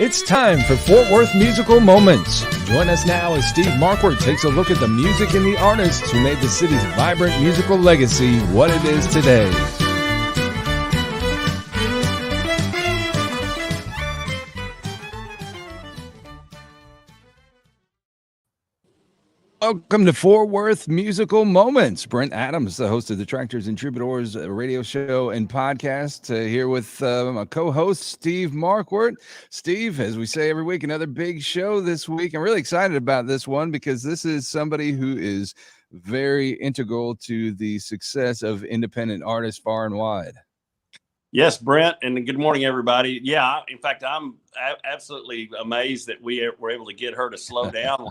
It's time for Fort Worth Musical Moments. Join us now as Steve Markward takes a look at the music and the artists who made the city's vibrant musical legacy what it is today. Welcome to Fort Worth Musical Moments. Brent Adams, the host of the Tractors and Troubadours radio show and podcast, here with my co-host, Steve Markward. Steve, as we say every week, another big show this week. I'm really excited about this one because this is somebody who is very integral to the success of independent artists far and wide. Yes, Brent, and good morning, everybody. Yeah, in fact, I'm absolutely amazed that we were able to get her to slow down.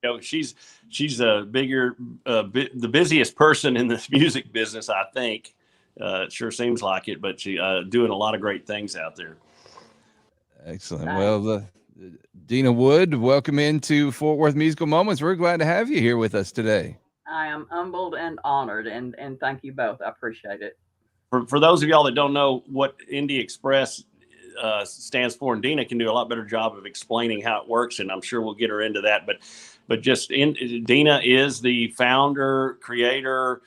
You know, she's the busiest person in this music business, I think. It sure seems like it, but she doing a lot of great things out there. Excellent. Well, Dena Wood, welcome into Fort Worth Musical Moments. We're glad to have you here with us today. I am humbled and honored, and thank you both. I appreciate it. For those of y'all that don't know what NDexpress stands for, and Dena can do a lot better job of explaining how it works, and I'm sure we'll get her into that. But just Dena is the founder, creator,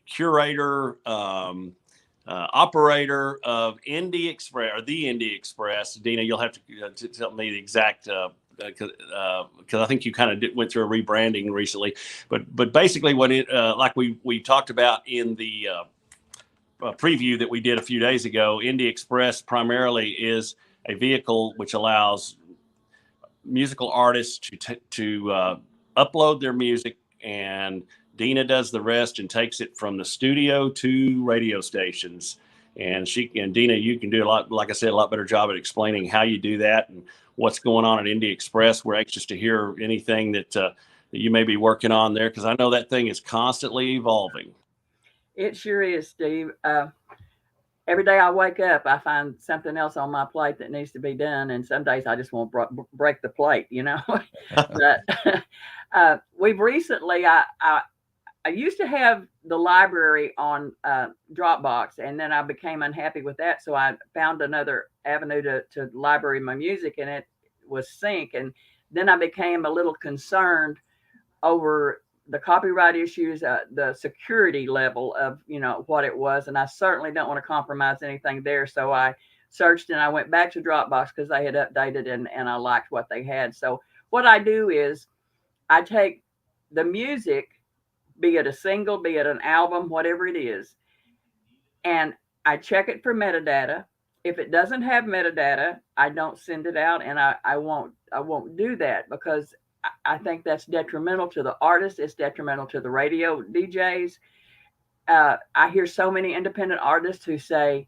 curator, operator of NDexpress, or the NDexpress. Dena, you'll have to tell me the exact, because I think you kind of went through a rebranding recently. But basically, what it like we talked about in the preview that we did a few days ago, NDexpress primarily is a vehicle which allows musical artists to upload their music, and Dena does the rest and takes it from the studio to radio stations. And Dena, you can do a lot, like I said, a lot better job at explaining how you do that and what's going on at NDexpress. We're anxious to hear anything that you may be working on there, because I know that thing is constantly evolving. It sure is, Steve. Every day I wake up, I find something else on my plate that needs to be done. And some days I just won't break the plate, you know. But we've recently, I used to have the library on Dropbox, and then I became unhappy with that. So I found another avenue to library my music, and it was Sync. And then I became a little concerned over the copyright issues, the security level of, you know, what it was. And I certainly don't want to compromise anything there. So I searched and I went back to Dropbox because they had updated and I liked what they had. So what I do is I take the music, be it a single, be it an album, whatever it is, and I check it for metadata. If it doesn't have metadata, I don't send it out, and I won't do that, because I think that's detrimental to the artist. It's detrimental to the radio DJs. I hear so many independent artists who say,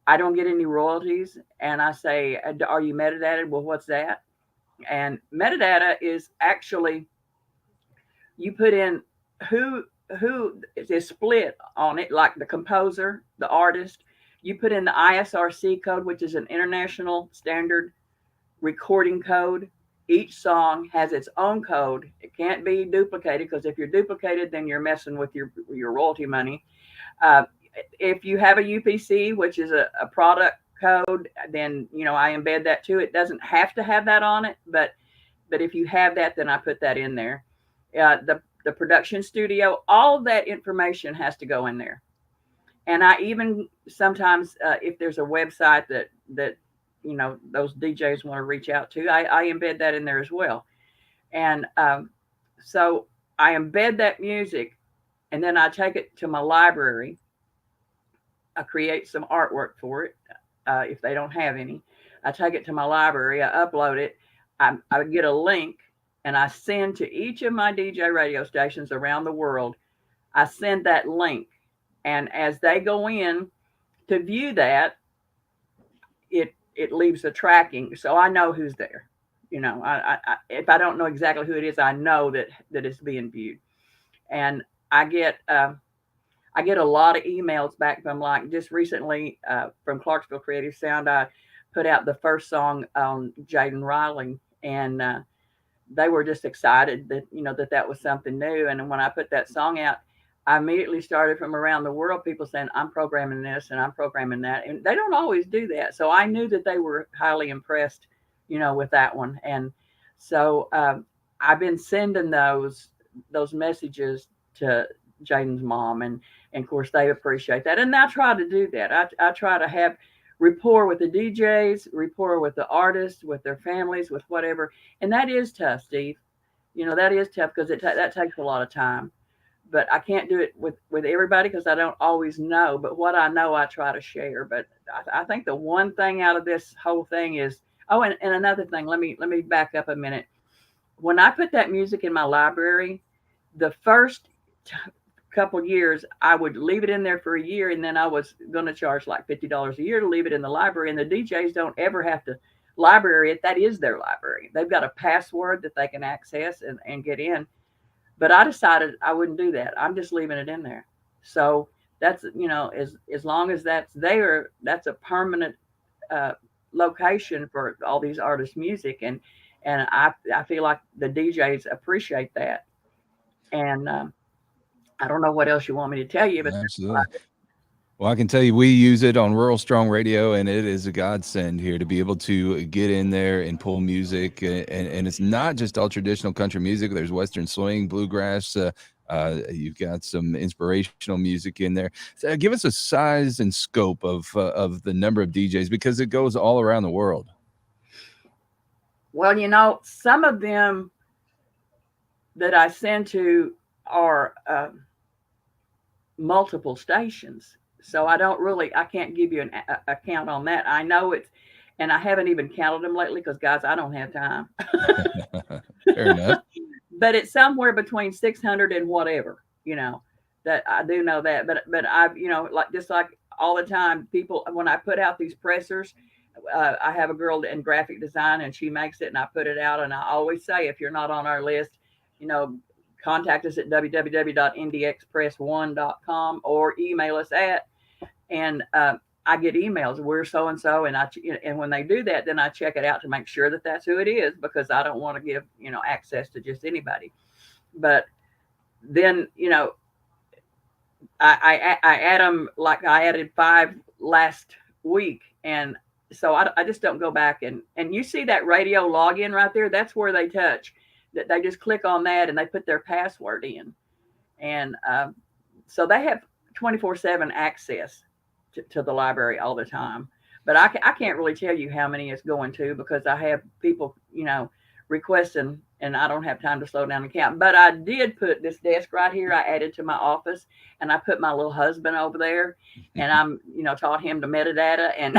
I don't get any royalties. And I say, are you metadata? Well, what's that? And metadata is actually, you put in who is split on it, like the composer, the artist. You put in the ISRC code, which is an international standard recording code. Each song has its own code. It can't be duplicated, because if you're duplicated, then you're messing with your royalty money. If you have a UPC, which is a product code, then, you know, I embed that too. It doesn't have to have that on it, but if you have that, then I put that in there. The production studio, all of that information has to go in there. And I even sometimes, if there's a website that you know, those DJs want to reach out to, I embed that in there as well. And so I embed that music, and then I take it to my library. I create some artwork for it. If they don't have any, I take it to my library, I upload it, I get a link, and I send to each of my DJ radio stations around the world. I send that link, and as they go in to view that, it leaves a tracking, so I know who's there. You know, I if I don't know exactly who it is, I know that it's being viewed. And I get a lot of emails back from, like, just recently from Clarksville Creative Sound. I put out the first song on Jaden Riley, and they were just excited that, you know, that was something new. And when I put that song out, I immediately started from around the world, people saying, I'm programming this and I'm programming that. And they don't always do that. So I knew that they were highly impressed with that one. And so I've been sending those messages to Jaden's mom, and of course they appreciate that. And I try to do that. I try to have rapport with the DJs, rapport with the artists, with their families, with whatever. And that is tough, Steve. That is tough because that takes a lot of time. But I can't do it with everybody because I don't always know. But what I know, I try to share. But I think the one thing out of this whole thing is, and another thing. Let me back up a minute. When I put that music in my library, the first couple years, I would leave it in there for a year, and then I was going to charge like $50 a year to leave it in the library. And the DJs don't ever have to library it. That is their library. They've got a password that they can access and get in. But I decided I wouldn't do that. I'm just leaving it in there. So that's, as long as that's there, that's a permanent location for all these artists' music. And I feel like the DJs appreciate that. And I don't know what else you want me to tell you, but absolutely. Well, I can tell you we use it on Rural Strong Radio, and it is a godsend here to be able to get in there and pull music. And it's not just all traditional country music. There's Western swing, bluegrass. You've got some inspirational music in there. So give us a size and scope of the number of DJs, because it goes all around the world. Well, some of them that I send to are multiple stations. So I can't give you a count on that. I know it's, and I haven't even counted them lately because, guys, I don't have time. Fair enough. But it's somewhere between 600 and whatever, that I do know that. But I've, just like all the time, people, when I put out these pressers, I have a girl in graphic design and she makes it and I put it out. And I always say, if you're not on our list, contact us at www.ndexpress1.com or email us at, and I get emails. We're so and so, and when they do that, then I check it out to make sure that that's who it is, because I don't want to give access to just anybody. But then I add them, like I added 5 last week, and so I just don't go back and you see that radio login right there. That's where they touch. That they just click on that and they put their password in, and so they have 24/7 access to the library all the time. But I can't really tell you how many it's going to, because I have people requesting, and I don't have time to slow down and count. But I did put this desk right here, I added to my office, and I put my little husband over there, and I'm taught him to metadata, and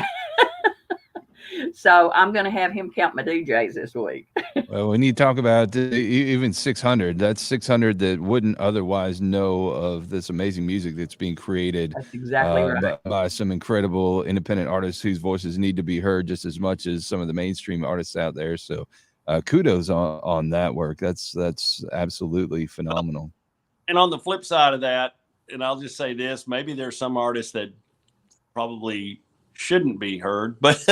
so I'm going to have him count my DJs this week. Well, when you talk about even 600, that's 600 that wouldn't otherwise know of this amazing music that's being created. That's exactly right. by some incredible independent artists whose voices need to be heard just as much as some of the mainstream artists out there. So kudos on that work. That's absolutely phenomenal. And on the flip side of that, and I'll just say this, maybe there's some artists that probably shouldn't be heard, but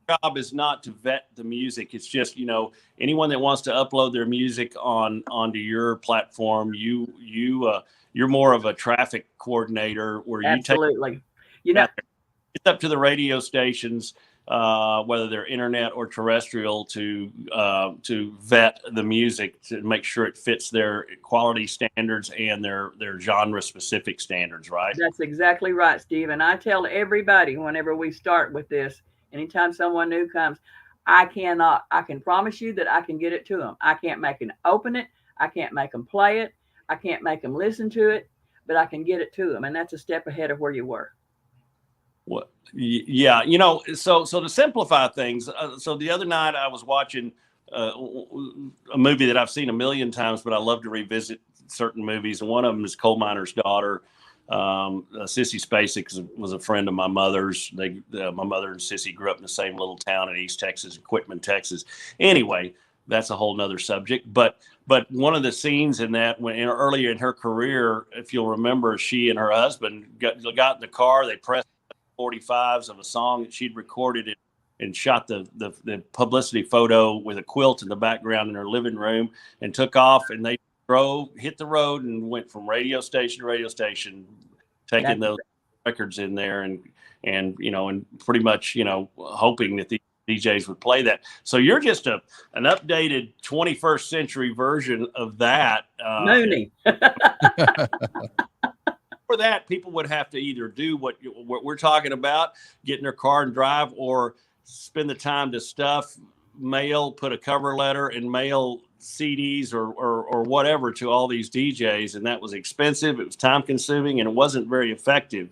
job is not to vet the music. It's just, anyone that wants to upload their music onto your platform, you're more of a traffic coordinator where you absolutely. It's up to the radio stations, whether they're internet or terrestrial, to vet the music to make sure it fits their quality standards and their genre specific standards, right? That's exactly right, Steve. And I tell everybody whenever we start with this, anytime someone new comes, I can promise you that I can get it to them. I can't make them open it. I can't make them play it. I can't make them listen to it, but I can get it to them. And that's a step ahead of where you were. Well, yeah, so to simplify things, so the other night I was watching a movie that I've seen a million times, but I love to revisit certain movies. And one of them is Coal Miner's Daughter. Sissy Spacek was a friend of my mother's. My mother and Sissy grew up in the same little town in East Texas, Quitman, Texas. Anyway, that's a whole nother subject. But one of the scenes in that, earlier in her career, if you'll remember, she and her husband got in the car. They pressed 45s of a song that she'd recorded and shot the publicity photo with a quilt in the background in her living room, and took off, and they hit the road and went from radio station to radio station, taking those records in there and pretty much, hoping that the DJs would play that. So you're just an updated 21st century version of that. Mooney. For that, people would have to either do what we're talking about, get in their car and drive, or spend the time to stuff, mail, put a cover letter, and mail CDs or whatever to all these DJs. And that was expensive. It was time consuming, and it wasn't very effective.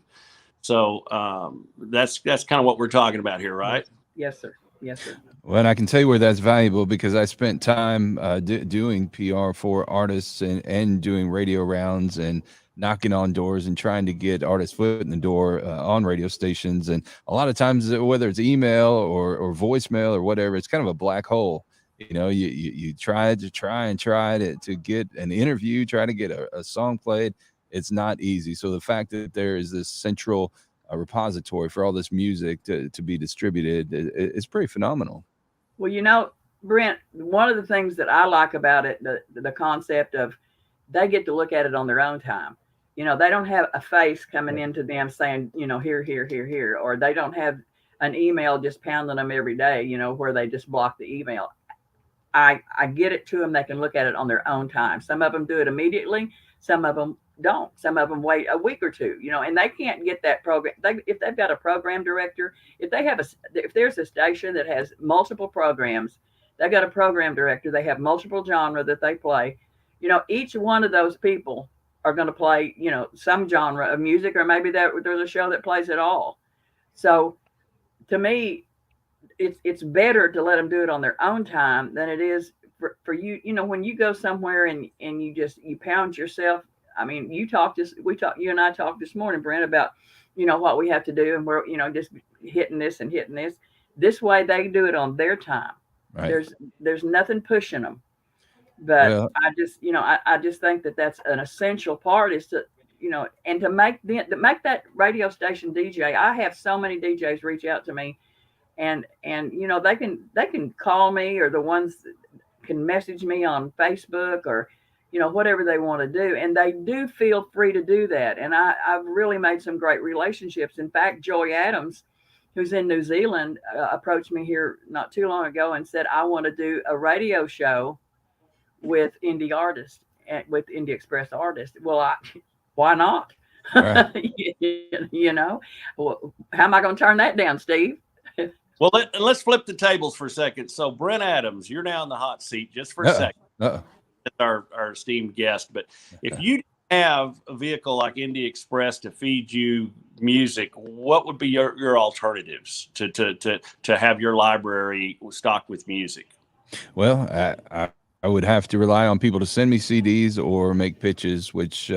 So that's kind of what we're talking about here, right? Yes, sir. Yes, sir. Well, and I can tell you where that's valuable because I spent time doing PR for artists and doing radio rounds and knocking on doors and trying to get artists' foot in the door on radio stations. And a lot of times, whether it's email or voicemail or whatever, it's kind of a black hole. You know, you try to get an interview, try to get a song played. It's not easy. So the fact that there is this central repository for all this music to be distributed is pretty phenomenal. Well, you know, Brent, one of the things that I like about it, the concept of they get to look at it on their own time. You know, they don't have a face coming into them saying, you know, here, or they don't have an email just pounding them every day, you know, where they just block the email. I get it to them. They can look at it on their own time. Some of them do it immediately. Some of them don't. Some of them wait a week or two, you know, and they can't get that program. If they've got a program director, if there's a station that has multiple programs, they've got a program director, they have multiple genre that they play, you know, each one of those people are going to play, you know, some genre of music, or maybe there's a show that plays it all. So to me, it's better to let them do it on their own time than it is for you. You know, when you go somewhere and you pound yourself. I mean, you and I talked this morning, Brent, about, you know, what we have to do, and we're, you know, just hitting this and hitting this. This way they do it on their time. Right. There's nothing pushing them. But I just think that that's an essential part, is to, you know, and to make that radio station DJ. I have so many DJs reach out to me, and you know, they can call me, or the ones that can message me on Facebook, or, you know, whatever they want to do, and they do feel free to do that. And I've really made some great relationships. In fact, Joy Adams, who's in New Zealand, approached me here not too long ago and said, I want to do a radio show with indie artists, with NDexpress artists. Well, why not? Right. You know, well, how am I going to turn that down, Steve? Well, let's flip the tables for a second. So Brent Adams, you're now in the hot seat just for a second. That's our esteemed guest. But if you have a vehicle like NDexpress to feed you music, what would be your alternatives to have your library stocked with music? Well, I would have to rely on people to send me CDs or make pitches, which,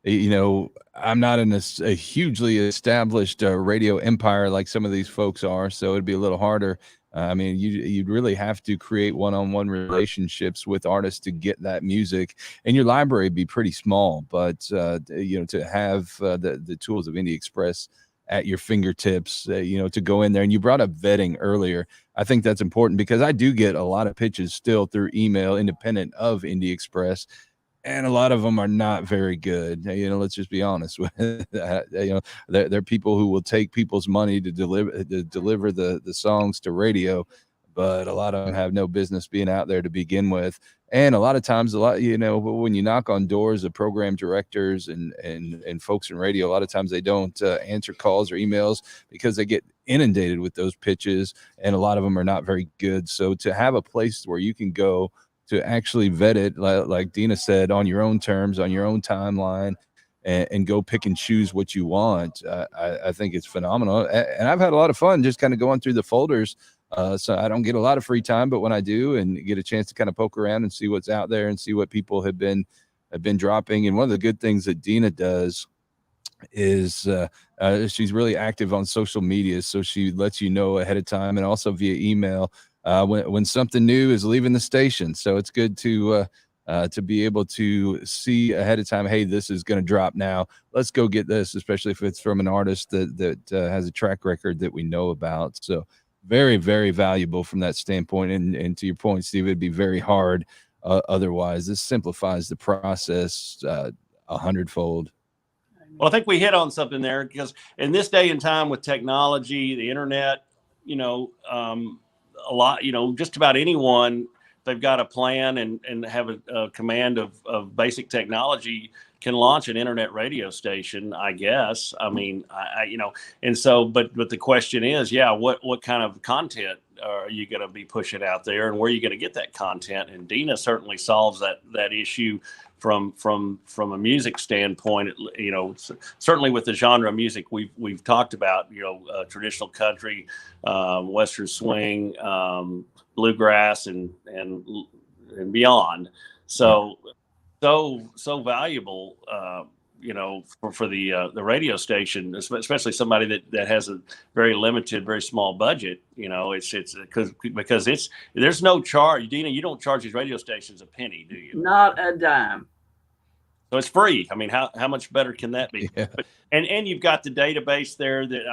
you know, I'm not in a hugely established radio empire like some of these folks are, so it'd be a little harder. I mean, you'd really have to create one-on-one relationships with artists to get that music, and your library would be pretty small. But you know, to have the tools of NDexpress at your fingertips, you know, to go in there. And you brought up vetting earlier. I think that's important because I do get a lot of pitches still through email, independent of NDexpress. And a lot of them are not very good. You know, let's just be honest with that. You know, they're people who will take people's money to deliver the songs to radio, but a lot of them have no business being out there to begin with. And a lot of times, you know, when you knock on doors of program directors and folks in radio, a lot of times they don't answer calls or emails because they get inundated with those pitches, and a lot of them are not very good. So to have a place where you can go to actually vet it, like Dena said, on your own terms, on your own timeline, and go pick and choose what you want, I think it's phenomenal. And I've had a lot of fun just kind of going through the folders. So I don't get a lot of free time, but when I do and get a chance to kind of poke around and see what's out there and see what people have been dropping. And one of the good things that Dena does is she's really active on social media. So she lets you know ahead of time, and also via email, when something new is leaving the station. So it's good to be able to see ahead of time, hey, this is going to drop now. Let's go get this, especially if it's from an artist that has a track record that we know about. So very, very valuable from that standpoint. And to your point, Steve, it'd be very hard otherwise. This simplifies the process 100-fold. Well, I think we hit on something there, because in this day and time with technology, the internet, you know, a lot, just about anyone, they've got a plan and have a command of basic technology, can launch an internet radio station, I guess. I mean, and so, but the question is, what kind of content are you going to be pushing out there, and where are you going to get that content? And Dena certainly solves that issue from a music standpoint. Certainly with the genre of music we've talked about, traditional country, Western swing, bluegrass, and beyond. So valuable, for the radio station, especially somebody that has a very limited, very small budget. It's because there's no charge. Dena, you don't charge these radio stations a penny, do you? Not a dime. So it's free. I mean, how much better can that be? Yeah. And you've got the database there that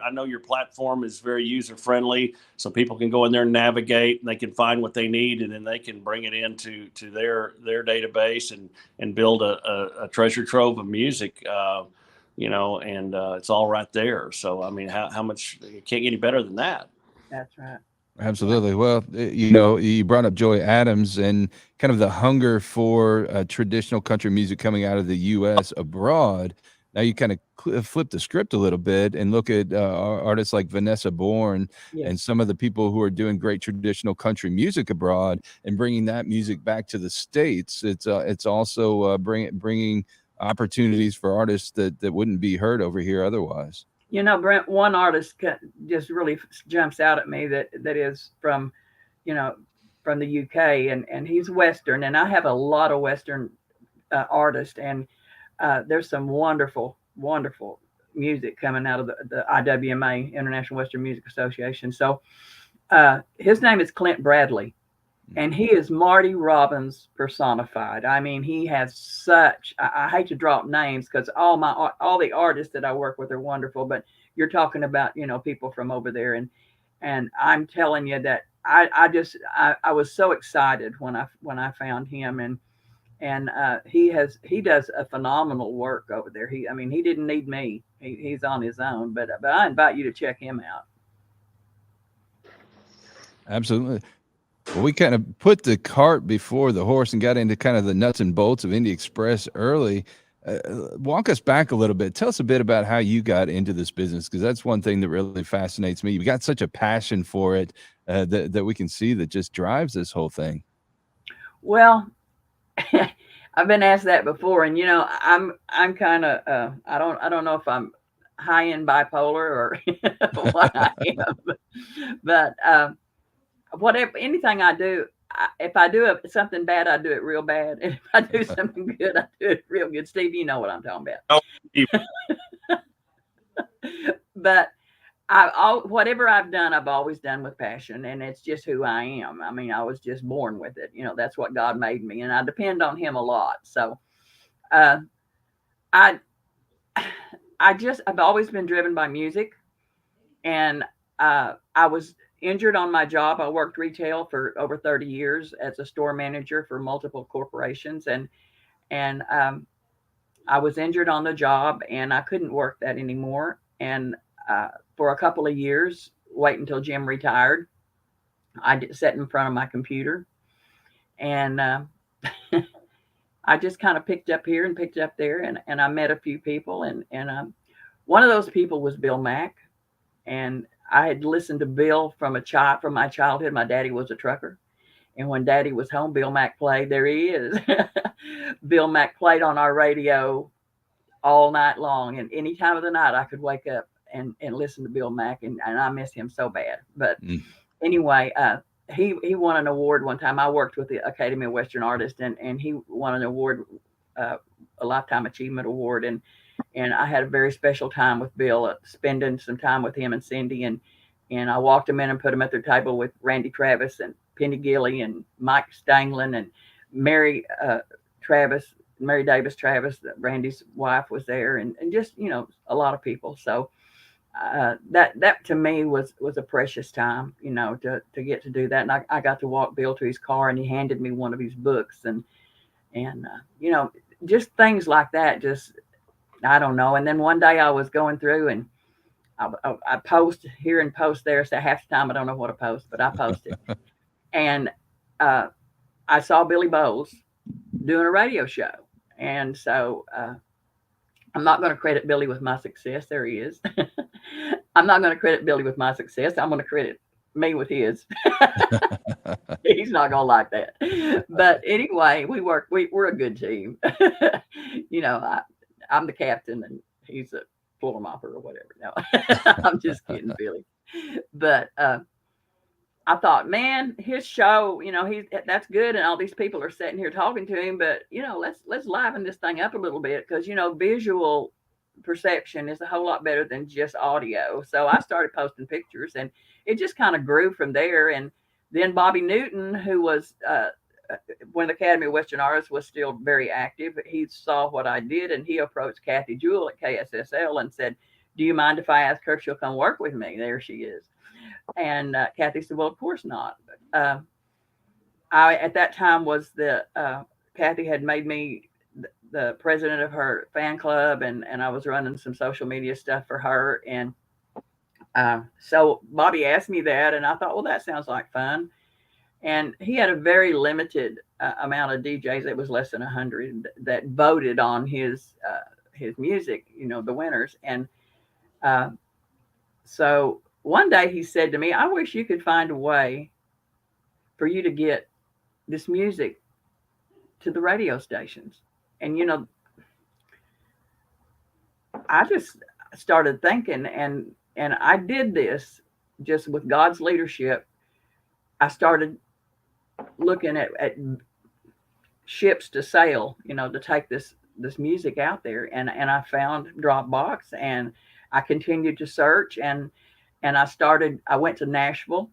I know your platform is very user friendly, so people can go in there and navigate, and they can find what they need, and then they can bring it into their database and build a treasure trove of music, and it's all right there. So, I mean, how much, it can't get any better than that. That's right. Absolutely. Well, you brought up Joy Adams and kind of the hunger for traditional country music coming out of the U.S. abroad. Now you kind of flip the script a little bit and look at artists like Vanessa Bourne and some of the people who are doing great traditional country music abroad and bringing that music back to the States. It's also bringing opportunities for artists that wouldn't be heard over here otherwise. Brent, one artist just really jumps out at me that is from the UK, and he's Western, and I have a lot of Western artists, and there's some wonderful, wonderful music coming out of the IWMA, International Western Music Association. So his name is Clint Bradley, and he is Marty Robbins personified. I mean, he has such, I hate to drop names because all the artists that I work with are wonderful, but you're talking about, people from over there. And I'm telling you that I was so excited when I found him, and he does a phenomenal work over there. He didn't need me. He's on his own, but I invite you to check him out. Absolutely. Well, we kind of put the cart before the horse and got into kind of the nuts and bolts of NDexpress early. Walk us back a little bit. Tell us a bit about how you got into this business, because that's one thing that really fascinates me. You've got such a passion for it that we can see that just drives this whole thing. Well, I've been asked that before, and I'm kind of I don't know if I'm high end bipolar or what I am, but anything I do, if I do something bad, I do it real bad. And if I do something good, I do it real good. Steve, you know what I'm talking about. But whatever I've done, I've always done with passion, and it's just who I am. I mean, I was just born with it. That's what God made me, and I depend on Him a lot. So, I've always been driven by music, and I was injured on my job. I worked retail for over 30 years as a store manager for multiple corporations, and I was injured on the job, and I couldn't work that anymore. And for a couple of years, wait until Jim retired, I sat in front of my computer, and I just kind of picked up here and picked up there, and I met a few people, and one of those people was Bill Mack, and I had listened to Bill from my childhood. My daddy was a trucker, and when Daddy was home, Bill Mack played. There he is. Bill Mack played on our radio all night long, and any time of the night I could wake up and listen to Bill Mack, and I miss him so bad. But anyway, he won an award one time. I worked with the Academy of Western Artists, and he won an award, a Lifetime Achievement Award, and I had a very special time with Bill, spending some time with him and Cindy, and I walked him in and put him at their table with Randy Travis and Penny Gilley and Mike Stanglin and Mary Davis Travis, Randy's wife, was there, and just a lot of people. So that to me was a precious time, to get to do that. And I got to walk Bill to his car, and he handed me one of his books, and just things like that. Just, I don't know. And then one day I was going through, and I post here and post there. So half the time I don't know what to post, but I post it. And I saw Billy Bowles doing a radio show. And so I'm not going to credit Billy with my success. There he is. I'm not going to credit Billy with my success. I'm going to credit me with his. He's not going to like that. But anyway, we're a good team. You know, I'm the captain and he's a pull him off or whatever. No, I'm just kidding, Billy. But I thought, man, his show, you know, that's good, and all these people are sitting here talking to him. But you know, let's liven this thing up a little bit, because you know, visual perception is a whole lot better than just audio. So I started posting pictures, and it just kind of grew from there. And then Bobby Newton, who was when the Academy of Western Arts was still very active, he saw what I did, and he approached Kathy Jewell at KSSL and said, "Do you mind if I ask her if she'll come work with me?" There she is. And Kathy said, "Well, of course not." I, at that time, was Kathy had made me the president of her fan club, and I was running some social media stuff for her. And so Bobby asked me that, and I thought, well, that sounds like fun. And he had a very limited amount of DJs. It was less than 100 that voted on his music, you know, the winners. And so one day he said to me, "I wish you could find a way for you to get this music to the radio stations." And, you know, I just started thinking, and I did this just with God's leadership. I started looking at ships to sail, you know, to take this music out there. And I found Dropbox, and I continued to search, and I went to Nashville,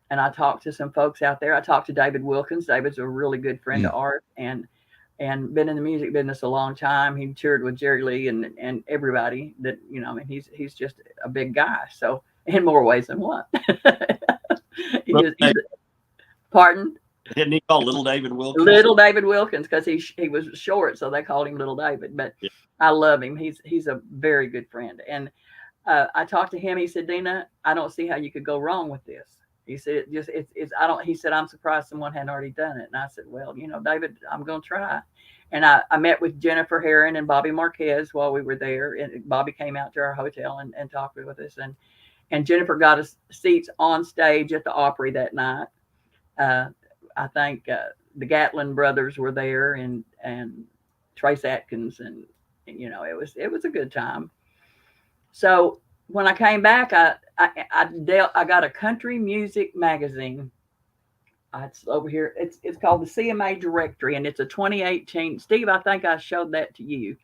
and I talked to some folks out there. I talked to David Wilkins. David's a really good friend of Art, and been in the music business a long time. He toured with Jerry Lee and everybody that, you know, I mean, he's just a big guy. So in more ways than one. Pardon? Didn't he call Little David Wilkins? Little David Wilkins, because he was short, so they called him Little David. But yeah. I love him. He's a very good friend. And I talked to him. He said, "Dena, I don't see how you could go wrong with this." He said, he said, "I'm surprised someone hadn't already done it." And I said, "Well, you know, David, I'm going to try." And I met with Jennifer Herron and Bobby Marquez while we were there. And Bobby came out to our hotel and talked with us. And Jennifer got us seats on stage at the Opry that night. I think the Gatlin brothers were there, and Trace Atkins, and you know, it was a good time. So when I came back, I got a country music magazine. It's over here. It's called the CMA Directory, and it's a 2018. Steve, I think I showed that to you.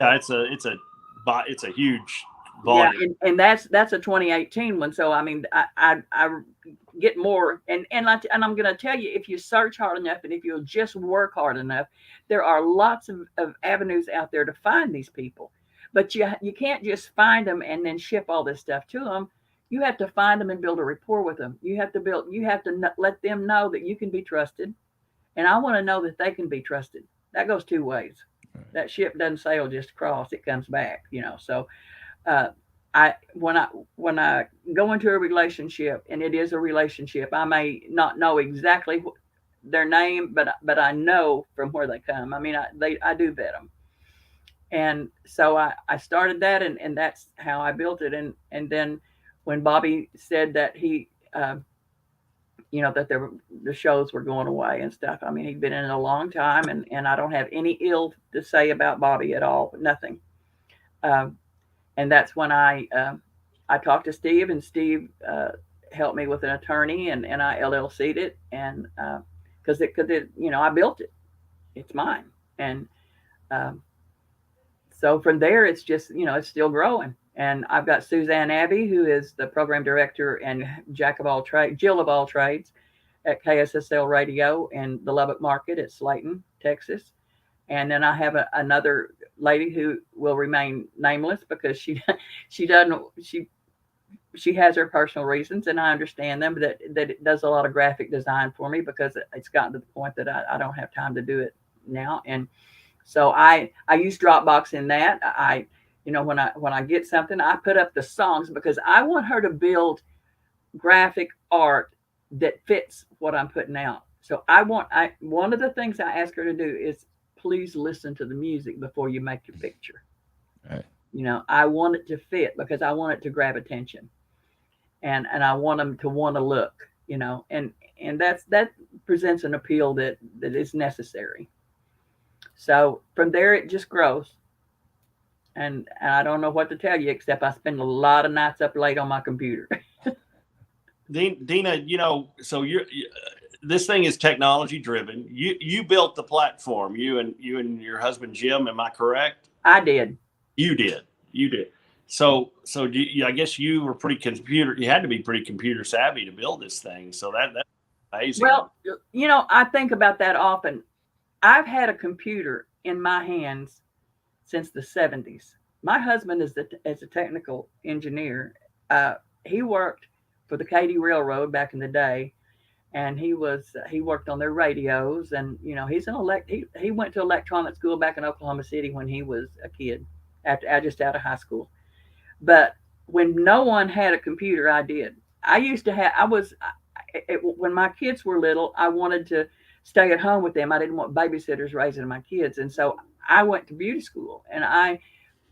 Yeah, it's a huge volume. Yeah, and that's a 2018 one. So I mean, I get more, and I'm going to tell you, if you search hard enough, and if you'll just work hard enough, there are lots of avenues out there to find these people. But you can't just find them and then ship all this stuff to them. You have to find them and build a rapport with them. You have to let them know that you can be trusted, and I want to know that they can be trusted. That goes two ways. Right. That ship doesn't sail just across; it comes back. You know, so. When I go into a relationship, and it is a relationship, I may not know exactly their name, but I know from where they come. I mean, I do vet them, and so I started that, and that's how I built it. And then when Bobby said that he, you know, that the shows were going away and stuff, I mean, he'd been in it a long time, and I don't have any ill to say about Bobby at all, nothing. And that's when I talked to Steve, and Steve helped me with an attorney, and I LLC'd it, and because you know, I built it, it's mine, and so from there it's just, you know, it's still growing. And I've got Suzanne Abbey, who is the program director and Jill of all trades at KSSL Radio in the Lubbock market at Slayton, Texas. And then I have another lady who will remain nameless because she has her personal reasons, and I understand them, that it does a lot of graphic design for me, because it's gotten to the point that I don't have time to do it now. And so I use Dropbox in that. I You know, when I get something, I put up the songs because I want her to build graphic art that fits what I'm putting out. So one of the things I ask her to do is please listen to the music before you make your picture. Right. You know, I want it to fit because I want it to grab attention, and I want them to want to look. You know, and that presents an appeal that is necessary. So from there, it just grows. And I don't know what to tell you except I spend a lot of nights up late on my computer. Dena, you know, so this thing is technology driven. You built the platform. You and your husband Jim. Am I correct? I did. You did. You did. So I guess you were pretty computer. You had to be pretty computer savvy to build this thing. So that's amazing. Well, you know, I think about that often. I've had a computer in my hands since the 70s. My husband is a technical engineer. He worked for the Katy Railroad back in the day, and he worked on their radios. And you know, he went to electronic school back in Oklahoma City when he was a kid, after just out of high school. But when no one had a computer, I did. I used to have. When my kids were little, I wanted to stay at home with them. I didn't want babysitters raising my kids, and so I went to beauty school, and I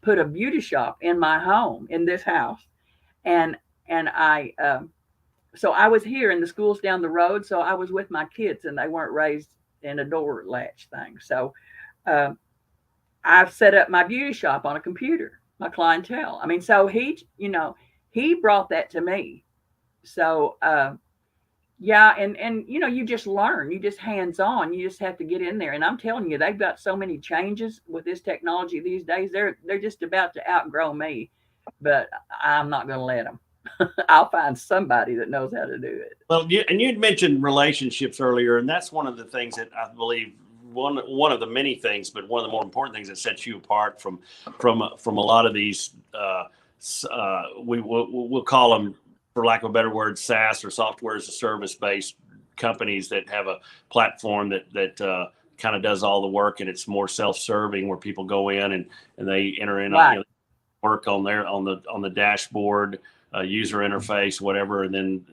put a beauty shop in my home in this house, and I so I was here, and the school's down the road, so I was with my kids, and they weren't raised in a door latch thing. So I've set up my beauty shop on a computer, my clientele. I mean, so he brought that to me. So yeah, and you know, you just learn, you just hands on, you just have to get in there. And I'm telling you, they've got so many changes with this technology these days. They're just about to outgrow me, but I'm not going to let them. I'll find somebody that knows how to do it. Well, you'd mentioned relationships earlier, and that's one of the things that I believe one of the many things, but one of the more important things that sets you apart from a lot of these we'll call them, for lack of a better word, SaaS or software as a service based companies that have a platform that kind of does all the work, and it's more self-serving where people go in and they enter in Right. work on the dashboard, user interface, whatever, and then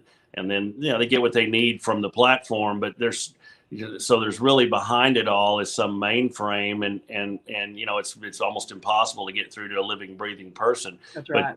you know, they get what they need from the platform. But there's really behind it all is some mainframe, and you know, it's almost impossible to get through to a living, breathing person. That's right.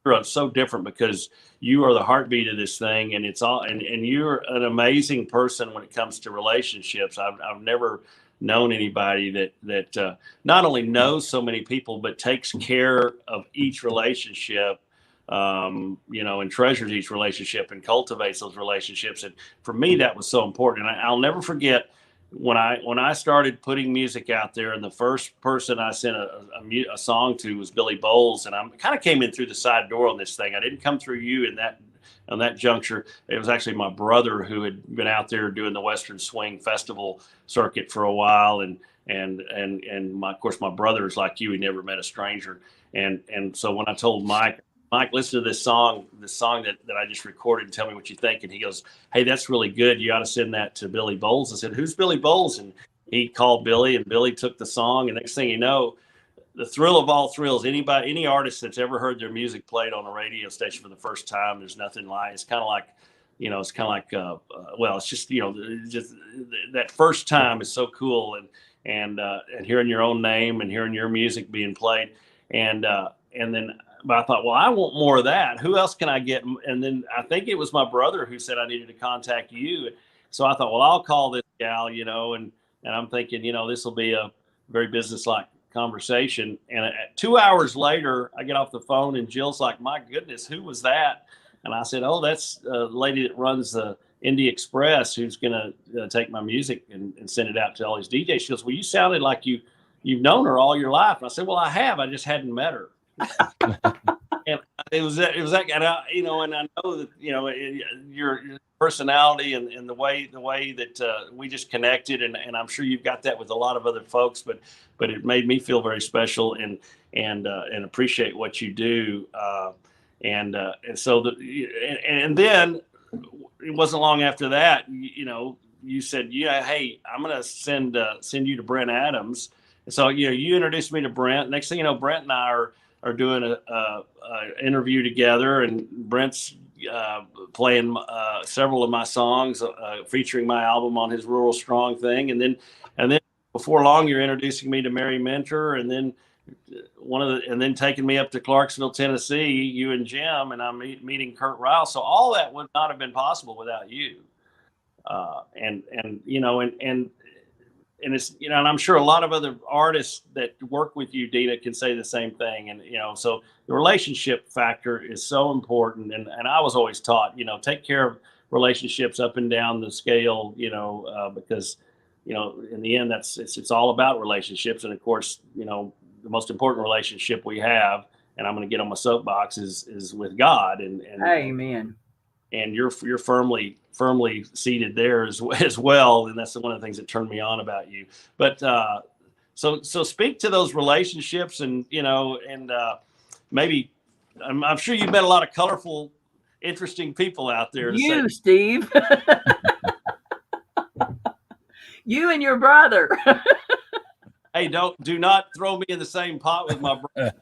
But it's so different because you are the heartbeat of this thing, and it's all, and you're an amazing person when it comes to relationships. I've never known anybody that not only knows so many people, but takes care of each relationship, you know, and treasures each relationship and cultivates those relationships. And for me, that was so important. And I'll never forget when I started putting music out there, and the first person I sent a song to was Billy Bowles, and I kind of came in through the side door on this thing. I didn't come through you on that juncture. It was actually my brother who had been out there doing the Western Swing Festival circuit for a while, and of course my brother is like you; he never met a stranger. And so when I told Mike, listen to this song that I just recorded, and tell me what you think. And he goes, hey, that's really good. You ought to send that to Billy Bowles. I said, who's Billy Bowles? And he called Billy, and Billy took the song. And next thing you know, the thrill of all thrills, any artist that's ever heard their music played on a radio station for the first time, there's nothing like, it's kind of like, you know, well, it's just, you know, just that first time is so cool. And hearing your own name and hearing your music being played. And then, but I thought, well, I want more of that. Who else can I get? And then I think it was my brother who said I needed to contact you. So I thought, well, I'll call this gal, you know, and I'm thinking, you know, this will be a very businesslike conversation. And 2 hours later, I get off the phone, and Jill's like, my goodness, who was that? And I said, oh, that's a lady that runs the NDexpress, who's going to take my music and send it out to all these DJs. She goes, well, you sounded like you've known her all your life. And I said, well, I have. I just hadn't met her. And it was that, and you know, and I know that, you know, your personality and the way that we just connected, and I'm sure you've got that with a lot of other folks, but it made me feel very special and appreciate what you do, and so and then it wasn't long after that, you know, you said, yeah, hey, I'm gonna send you to Brent Adams. And so, you know, you introduced me to Brent. Next thing you know, Brent and I are are doing a interview together, and Brent's playing several of my songs, featuring my album on his Rural Strong thing, and then before long you're introducing me to Mary Mentor, and then and then taking me up to Clarksville, Tennessee, you and Jim, and I'm meeting Kurt Ryle. So all that would not have been possible without you. And it's, and I'm sure a lot of other artists that work with you, Dena, can say the same thing. And, so the relationship factor is so important. And I was always taught, take care of relationships up and down the scale, because, in the end, it's all about relationships. And of course, the most important relationship we have, and I'm going to get on my soapbox, is with God. And Amen. And you're firmly seated there as well, and that's one of the things that turned me on about you. But so speak to those relationships, and maybe I'm sure you've met a lot of colorful, interesting people out there. Steve, you and your brother. Hey, do not throw me in the same pot with my brother.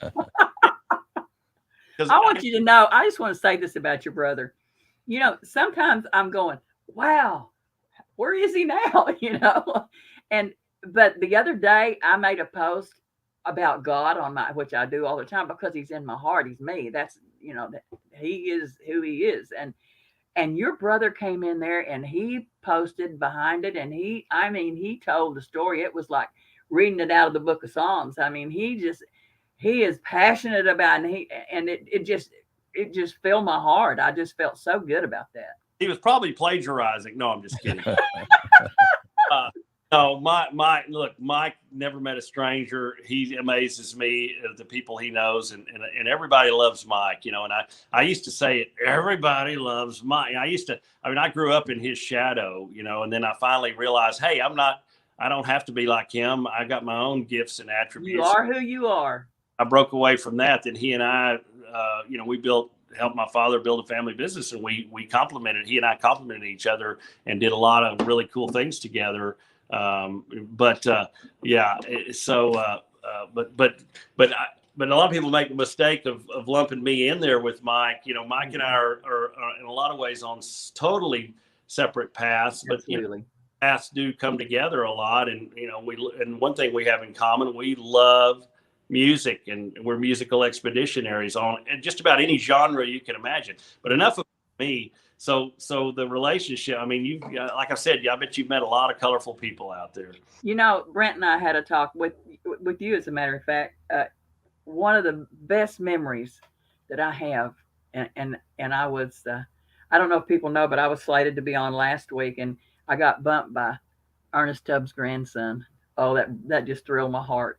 I want you to know. I just want to say this about your brother. Sometimes I'm going, wow, where is he now? But the other day I made a post about God on which I do all the time, because he's in my heart. He's me. That's, he is who he is. And your brother came in there and he posted behind it. And he told the story. It was like reading it out of the book of Psalms. I mean, he is passionate about it. And it just filled my heart. I just felt so good about that. He was probably plagiarizing. No, I'm just kidding. No, Mike never met a stranger. He amazes me, the people he knows, and everybody loves Mike, and I used to say it, everybody loves Mike. I grew up in his shadow, and then I finally realized, hey, I don't have to be like him. I got my own gifts and attributes. You are who you are. I broke away from that. Then he and I, we helped my father build a family business, and he and I complimented each other and did a lot of really cool things together. But a lot of people make the mistake of lumping me in there with Mike. Mike and I are in a lot of ways on totally separate paths, but paths do come together a lot. And, and one thing we have in common, we love music, and we're musical expeditionaries on just about any genre you can imagine. But enough of me. So the relationship, I mean, like I said, I bet you've met a lot of colorful people out there. Brent and I had a talk with you, as a matter of fact. One of the best memories that I have, and I was, I don't know if people know, but I was slated to be on last week, and I got bumped by Ernest Tubbs' grandson. Oh, that just thrilled my heart.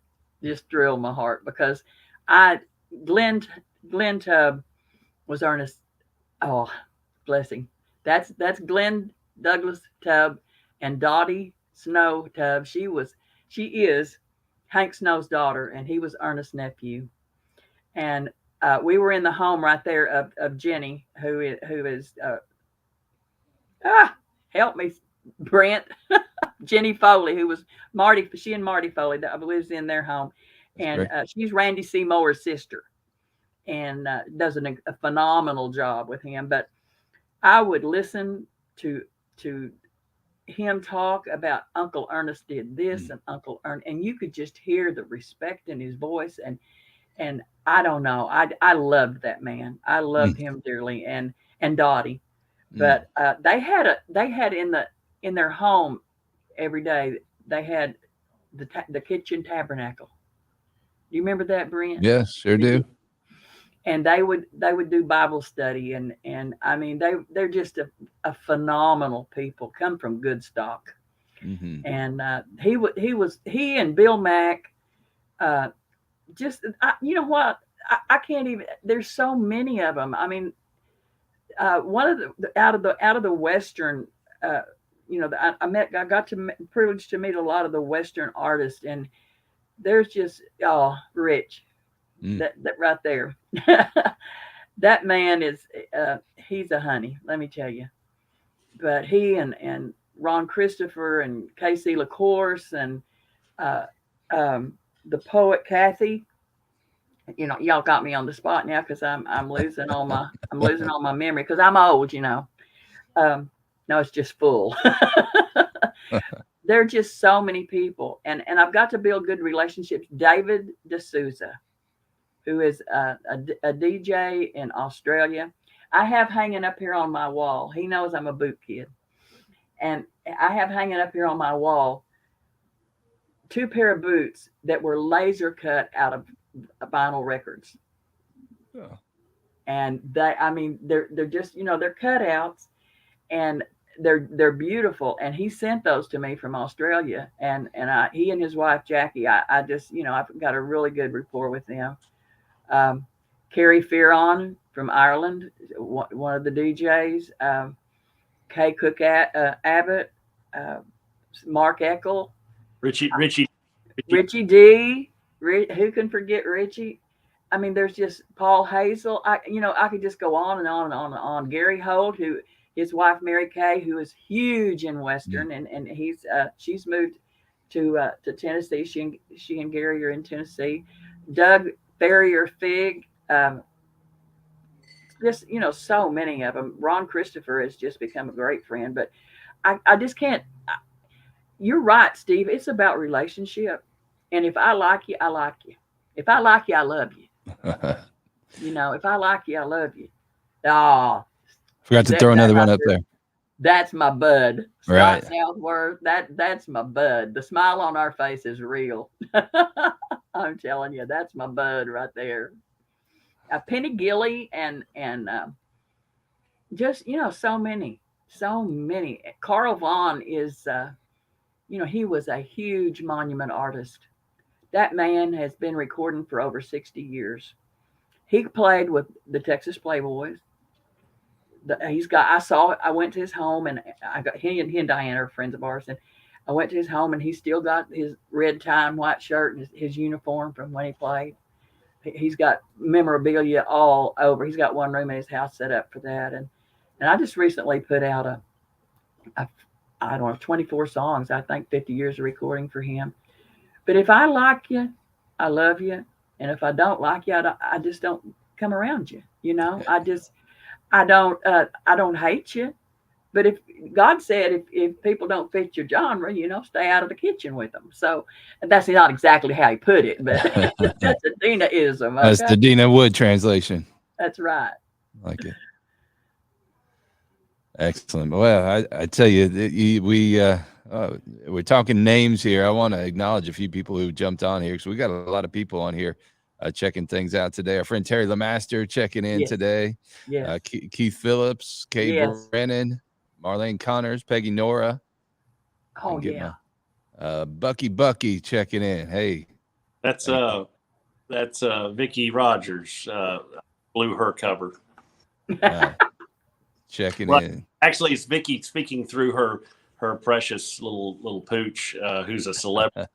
Because Glenn Tubb was Ernest. Oh, bless him. That's Glenn Douglas Tubb and Dottie Snow Tubb. She is Hank Snow's daughter, and he was Ernest's nephew. And we were in the home right there of Jenny, who is help me, Brent. Jenny Foley, who was Marty. She and Marty Foley, I believe, is in their home, and she's Randy Seymour's sister, and does a phenomenal job with him. But I would listen to him talk about Uncle Ernest did this and Uncle Ernest, and you could just hear the respect in his voice. And I don't know, I loved that man. I loved him dearly, and Dottie. But they had in their home every day, they had the kitchen tabernacle. Do you remember that, Brent? Yes, sure do. And they would do Bible study, and I mean they're just a phenomenal people, come from good stock. Mm-hmm. And he and Bill Mack, you know what, I can't even. There's so many of them. I mean, one of the out of the Western, I got privileged to meet a lot of the Western artists, and there's just Rich. That right there. That man is he's a honey, let me tell you. But he and Ron Christopher and Casey LaCourse and the poet Kathy, y'all got me on the spot now because I'm losing all my memory because I'm old. No, it's just full. There are just so many people, and I've got to build good relationships. David D'Souza, who is a DJ in Australia, I have hanging up here on my wall. He knows I'm a boot kid, and I have hanging up here on my wall 2 pair of boots that were laser cut out of vinyl records. Oh. And they're just, they're cutouts, and they're beautiful. And he sent those to me from Australia, and he and his wife Jackie, I just, I've got a really good rapport with them. Kerry Fearon from Ireland, one of the DJs. Kay Cook Abbott, Mark Eckel, Richie D. Who can forget Richie? I mean, there's just Paul Hazel. I could just go on and on and on and on. Gary Holt, who his wife Mary Kay, who is huge in Western, and she's moved to Tennessee. She and Gary are in Tennessee. Doug Ferrier Fig. Just so many of them. Ron Christopher has just become a great friend, but I just can't. You're right, Steve. It's about relationship, and if I like you, I like you. If I like you, I love you. If I like you, I love you. Oh, forgot to throw another one up there. That's my bud, right? Scott Southworth. That's my bud. The smile on our face is real. I'm telling you, that's my bud right there. Penny Gilly and just so many. Carl Vaughn is he was a huge monument artist. That man has been recording for over 60 years. He played with the Texas Playboys. I went to his home, and I got he and Diana are friends of ours, and I went to his home, and he still got his red tie and white shirt and his uniform from when he played. He's got memorabilia all over. He's got one room in his house set up for that. And I just recently put out I don't know, 24 songs, I think 50 years of recording for him. But if I like you, I love you. And if I don't like you, I just don't come around you. I don't hate you. But if God said, if people don't fit your genre, stay out of the kitchen with them. So that's not exactly how he put it, but that's a Dena-ism. Okay? That's the Dena Wood translation. That's right. I like it. Excellent. Well, I tell you, we're talking names here. I want to acknowledge a few people who jumped on here because we got a lot of people on here checking things out today. Our friend Terry Lemaster checking in today. Yes. Keith Phillips, Kay Brennan, Marlene Connors, Peggy Nora. Oh yeah. Bucky checking in. Hey, that's Vicki Rogers blew her cover. Checking in. Actually, it's Vicki speaking through her precious little pooch, who's a celebrity.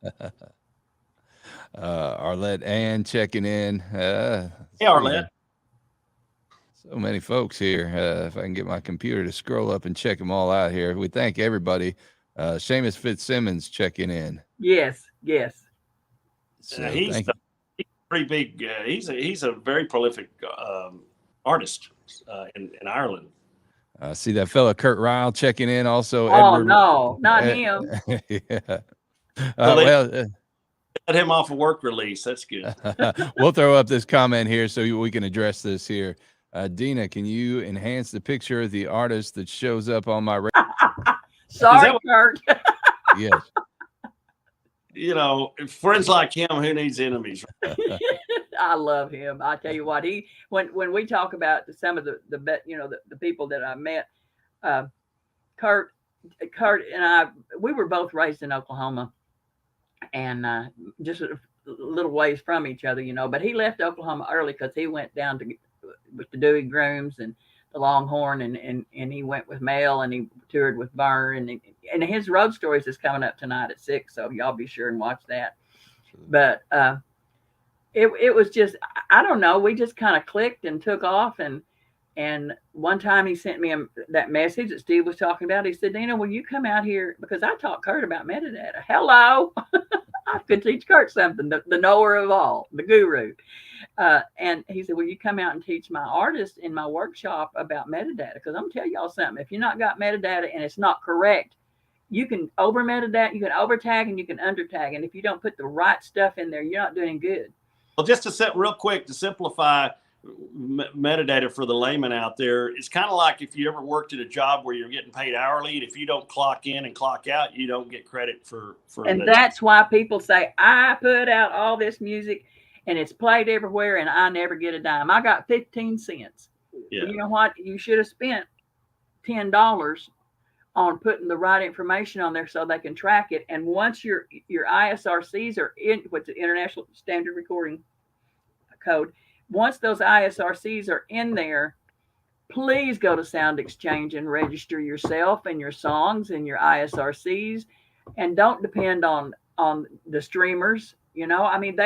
Arlette Ann checking in. Hey, Arlette. So many folks here. If I can get my computer to scroll up and check them all out here. We thank everybody. Seamus Fitzsimmons checking in. Yes. So he's pretty big. He's a very prolific artist in Ireland. See that fella Kurt Ryle checking in also. Oh, no, not him. Yeah. Let him off a work release. That's good. We'll throw up this comment here so we can address this here. Dena, can you enhance the picture of the artist that shows up on my radio? Sorry, Kurt. Yes. Friends like him, who needs enemies? I love him. I tell you what, when we talk about some of the people that I met, Kurt and I, we were both raised in Oklahoma, and just a little ways from each other, But he left Oklahoma early because he went down with the Dewey Grooms and the Longhorn, and he went with Mel, and he toured with Vern, and his Road Stories is coming up tonight at 6, so y'all be sure and watch that. But it was just, I don't know, we just kind of clicked and took off, and one time he sent me that message that Steve was talking about. He said, Dena, will you come out here? Because I taught Kurt about metadata. Hello. I could teach Kurt something, the knower of all, the guru. And he said, "Will you come out and teach my artists in my workshop about metadata? Because I'm gonna tell y'all something. If you're not got metadata and it's not correct, you can over metadata, you can over tag, and you can under tag. And if you don't put the right stuff in there, you're not doing good." Well, just to set real quick to simplify metadata for the layman out there, it's kind of like if you ever worked at a job where you're getting paid hourly, and if you don't clock in and clock out, you don't get credit for. And that's why people say, I put out all this music and it's played everywhere and I never get a dime. I got 15 cents. Yeah. Well, you know what? You should have spent $10 on putting the right information on there so they can track it. And once your ISRCs are in, what's the International Standard Recording Code, once those ISRCs are in there, please go to Sound Exchange and register yourself and your songs and your ISRCs, and don't depend on the streamers. You know, I mean,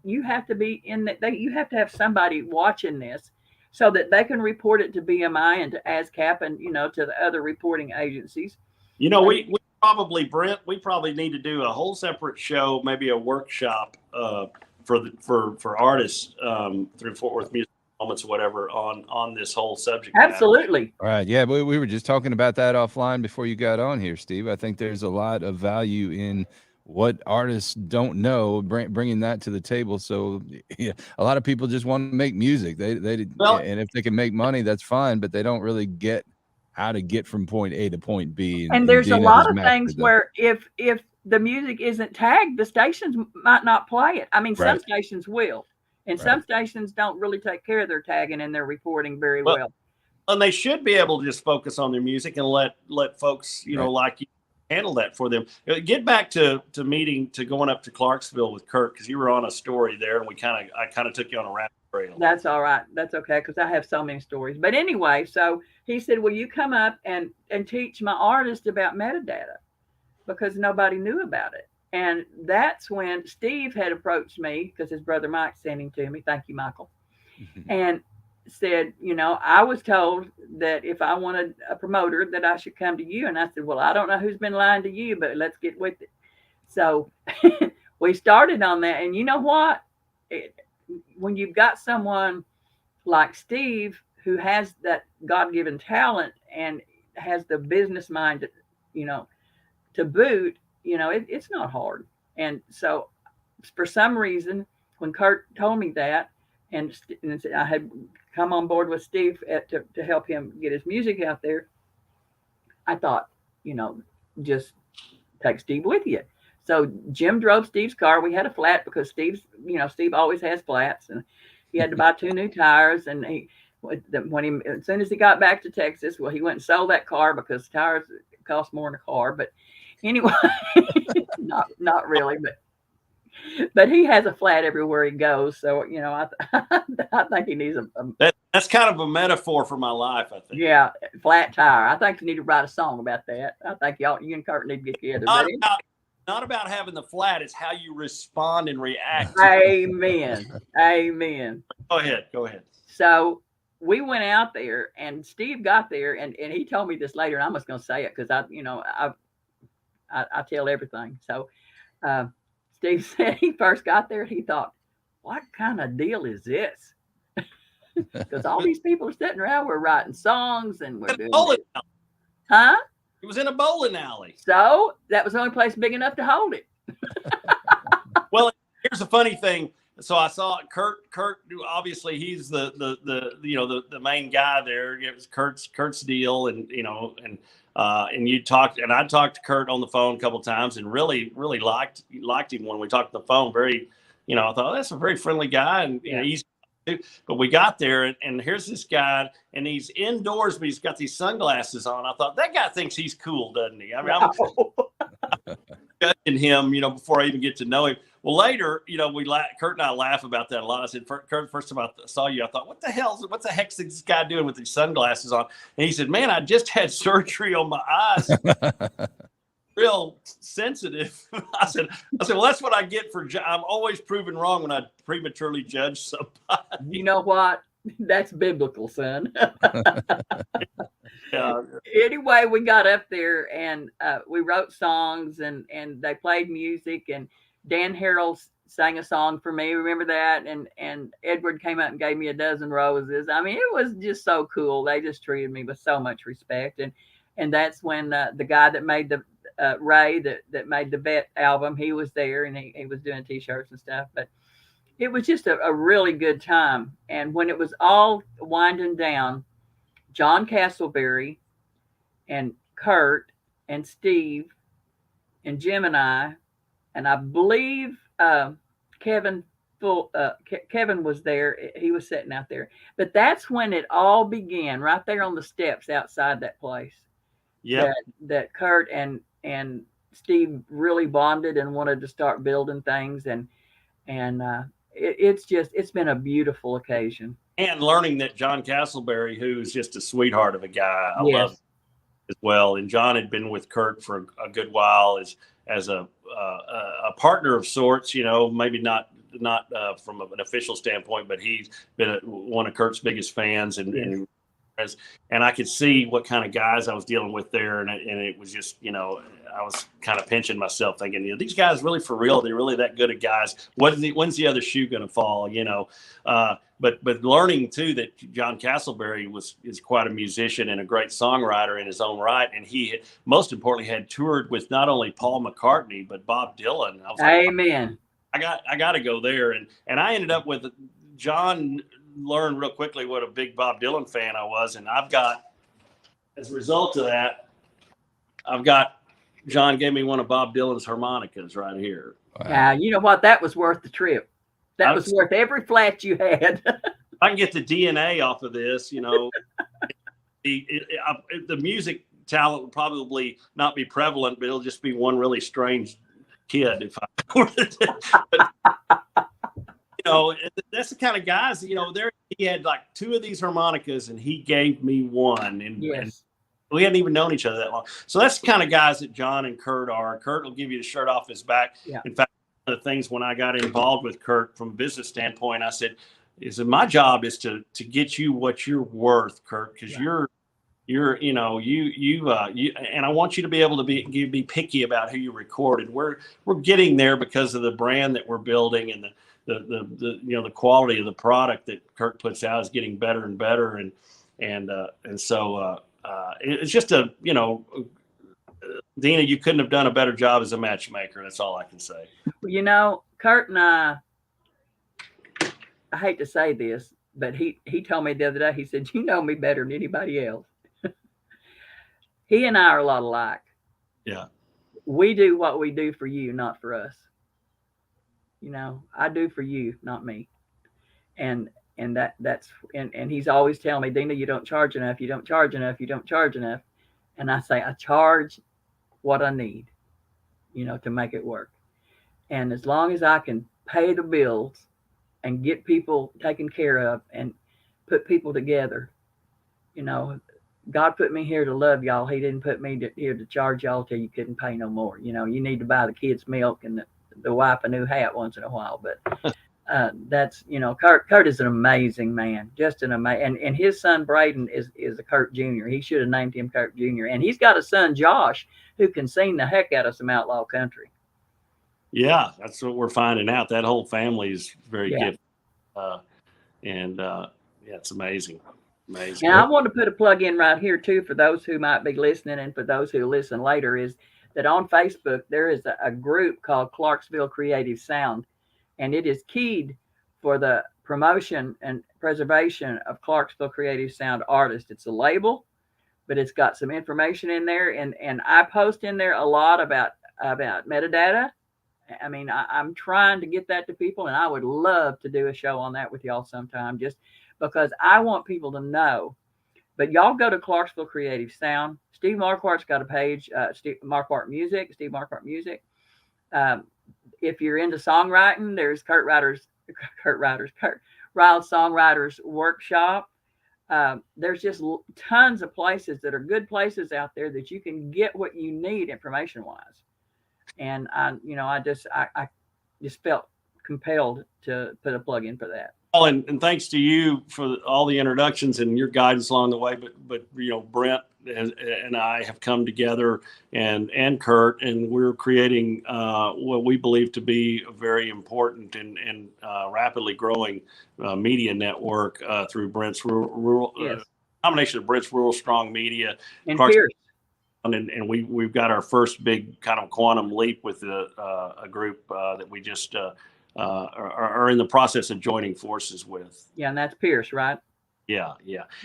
you have to be in that. You have to have somebody watching this so that they can report it to BMI and to ASCAP and, you know, to the other reporting agencies. You know, we probably, Brent, we probably need to do a whole separate show, maybe a workshop for artists through Fort Worth Music Moments or whatever on this whole subject matter. Absolutely. All right. Yeah, we were just talking about that offline before you got on here, Steve. I think there's a lot of value in what artists don't know, bringing that to the table. So yeah, a lot of people just want to make music. And if they can make money, that's fine, but they don't really get how to get from point A to point B. And there's a lot of things where if the music isn't tagged, the stations might not play it. I mean, some stations will, and some stations don't really take care of their tagging and their reporting very well. And they should be able to just focus on their music and let folks, you know, like you, handle that for them. Get back to going up to Clarksville with Kurt, because you were on a story there, and I kind of took you on a rabbit trail. That's all right. That's okay, because I have so many stories. But anyway, so he said, "Will you come up and teach my artist about metadata?" Because nobody knew about it. And that's when Steve had approached me, because his brother Mike sent him to me. Thank you, Michael. And said, you know, I was told that if I wanted a promoter that I should come to you. And I said, well, I don't know who's been lying to you, but let's get with it. So we started on that. And you know what? When you've got someone like Steve who has that God-given talent and has the business mind, you know, to boot, you know, it's not hard. And so for some reason, when Kurt told me that, and I had come on board with Steve to help him get his music out there, I thought, you know, just take Steve with you. So Jim drove Steve's car. We had a flat because Steve always has flats, and he had to buy 2 new tires. And as soon as he got back to Texas, well, he went and sold that car because tires cost more than a car. But anyway, not really, but he has a flat everywhere he goes. So, you know, I think he needs that's kind of a metaphor for my life, I think. Yeah, flat tire. I think you need to write a song about that. I think you and Kurt need to get together. Not about having the flat, it's how you respond and react. Amen. Amen. Go ahead. So we went out there, and Steve got there, and he told me this later, and I'm just going to say it because I tell everything. So Steve said he first got there, he thought, what kind of deal is this? Because all these people are sitting around, we're writing songs, and we're doing it. Huh? It was in a bowling alley. So that was the only place big enough to hold it. Well, here's the funny thing. So I saw Kurt, obviously he's the main guy there. It was Kurt's deal, and you talked, and I talked to Kurt on the phone a couple of times, and really liked him when we talked on the phone. Very, I thought, oh, that's a very friendly guy, and he's. But we got there, and here's this guy, and he's indoors, but he's got these sunglasses on. I thought, that guy thinks he's cool, doesn't he? I mean, I'm judging him, before I even get to know him. Well, later, Kurt and I laugh about that a lot. I said, Kurt, first time I saw you, I thought, what the heck's this guy doing with these sunglasses on? And he said, man, I just had surgery on my eyes. Real sensitive. I said, well, that's what I get for. I'm always proven wrong when I prematurely judge somebody. You know what? That's biblical, son. Yeah. Anyway, we got up there and we wrote songs and they played music, and Dan Harrell sang a song for me. Remember that? And Edward came out and gave me a dozen roses. I mean, it was just so cool. They just treated me with so much respect. And that's when the guy that made the Ray that made the Vet album, he was there, and he was doing T-shirts and stuff. But it was just a really good time. And when it was all winding down, John Castleberry and Kurt and Steve and Jim and I believe Kevin Kevin was there. He was sitting out there. But that's when it all began, right there on the steps outside that place. Yeah. That Kurt and Steve really bonded and wanted to start building things, and it's been a beautiful occasion. And learning that John Castleberry, who's just a sweetheart of a guy, I Yes. love as well. And John had been with Kurt for a good while as a partner of sorts, you know, maybe not from an official standpoint, but he's been one of Kurt's biggest fans, and I could see what kind of guys I was dealing with there, and it was just, you know, I was kind of pinching myself, thinking, you know, these guys really for real, they're really that good at guys. When's the other shoe going to fall, you know? But learning too that John Castleberry is quite a musician and a great songwriter in his own right, and he most importantly had toured with not only Paul McCartney but Bob Dylan. I was like, Amen. I got to go there, and I ended up with John. Learned real quickly what a big Bob Dylan fan I was, and I've got, as a result of that, John gave me one of Bob Dylan's harmonicas right here. Wow. You know what? That was worth the trip. That was worth every flat you had. I can get the DNA off of this, you know. the music talent will probably not be prevalent, but it'll just be one really strange kid if I recorded it. You know, that's the kind of guys, you know, he had like two of these harmonicas and he gave me one. And, yes. And we hadn't even known each other that long. So that's the kind of guys that John and Kurt are. Kurt will give you the shirt off his back. Yeah. In fact, one of the things when I got involved with Kurt from a business standpoint, I said, my job is to get you what you're worth, Kurt, because you're you know, you and I want you to be able to be picky about who you record. And we're getting there because of the brand that we're building, and the you know, the quality of the product that Kurt puts out is getting better and better, and so it's just a, you know, Dena, you couldn't have done a better job as a matchmaker. That's all I can say. You know, Kurt and I hate to say this, but he told me the other day, he said, you know me better than anybody else. He and I are a lot alike. Yeah. We do what we do for you, not for us. You know, I do for you, not me. And that's he's always telling me, Dena, you don't charge enough, you don't charge enough, you don't charge enough. And I say, I charge what I need, you know, to make it work. And as long as I can pay the bills and get people taken care of and put people together, you know, God put me here to love y'all. He didn't put me here to charge y'all till you couldn't pay no more. You know, you need to buy the kids milk and the wife a new hat once in a while. But that's, you know, Kurt is an amazing man, just an amazing. And his son Braden is a Kurt Jr. He should have named him Kurt Jr. And he's got a son Josh who can sing the heck out of some outlaw country. Yeah, that's what we're finding out. That whole family is very gifted, and it's amazing. Amazing. And I want to put a plug in right here too for those who might be listening, and for those who listen later, is that on Facebook there is a group called Clarksville Creative Sound, and it is keyed for the promotion and preservation of Clarksville Creative Sound artists. It's a label, but it's got some information in there, and I post in there a lot about metadata. I mean, I'm trying to get that to people, and I would love to do a show on that with y'all sometime, just because I want people to know. But y'all go to Clarksville Creative Sound. Steve Marquardt's got a page, Steve Marquardt Music. If you're into songwriting, there's Kurt Ryder's Songwriters Workshop. There's just tons of places that are good places out there that you can get what you need information-wise. And I just felt compelled to put a plug in for that. And thanks to you for all the introductions and your guidance along the way. But Brent and I have come together, and Kurt, and we're creating what we believe to be a very important and rapidly growing media network through Brent's rural combination of Brent's Rural Strong Media and Pierce. And we've got our first big kind of quantum leap with a group that we just are in the process of joining forces with. Yeah, and that's Pierce, right? Yeah.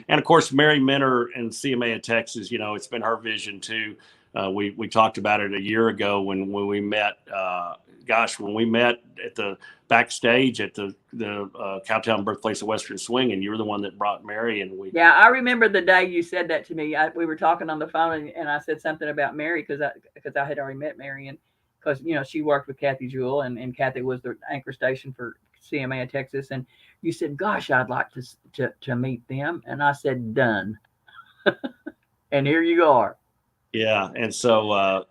And of course, Mary Minner and CMA of Texas, it's been her vision too. We talked about it a year ago when we met. When we met at the backstage at the Cowtown Birthplace of Western Swing, and you were the one that brought Mary, and we. Yeah, I remember the day you said that to me. We were talking on the phone, and I said something about Mary because I had already met Mary, and because she worked with Kathy Jewell, and Kathy was the anchor station for CMA of Texas, and you said, "Gosh, I'd like to meet them," and I said, "Done," and here you are. Yeah, and so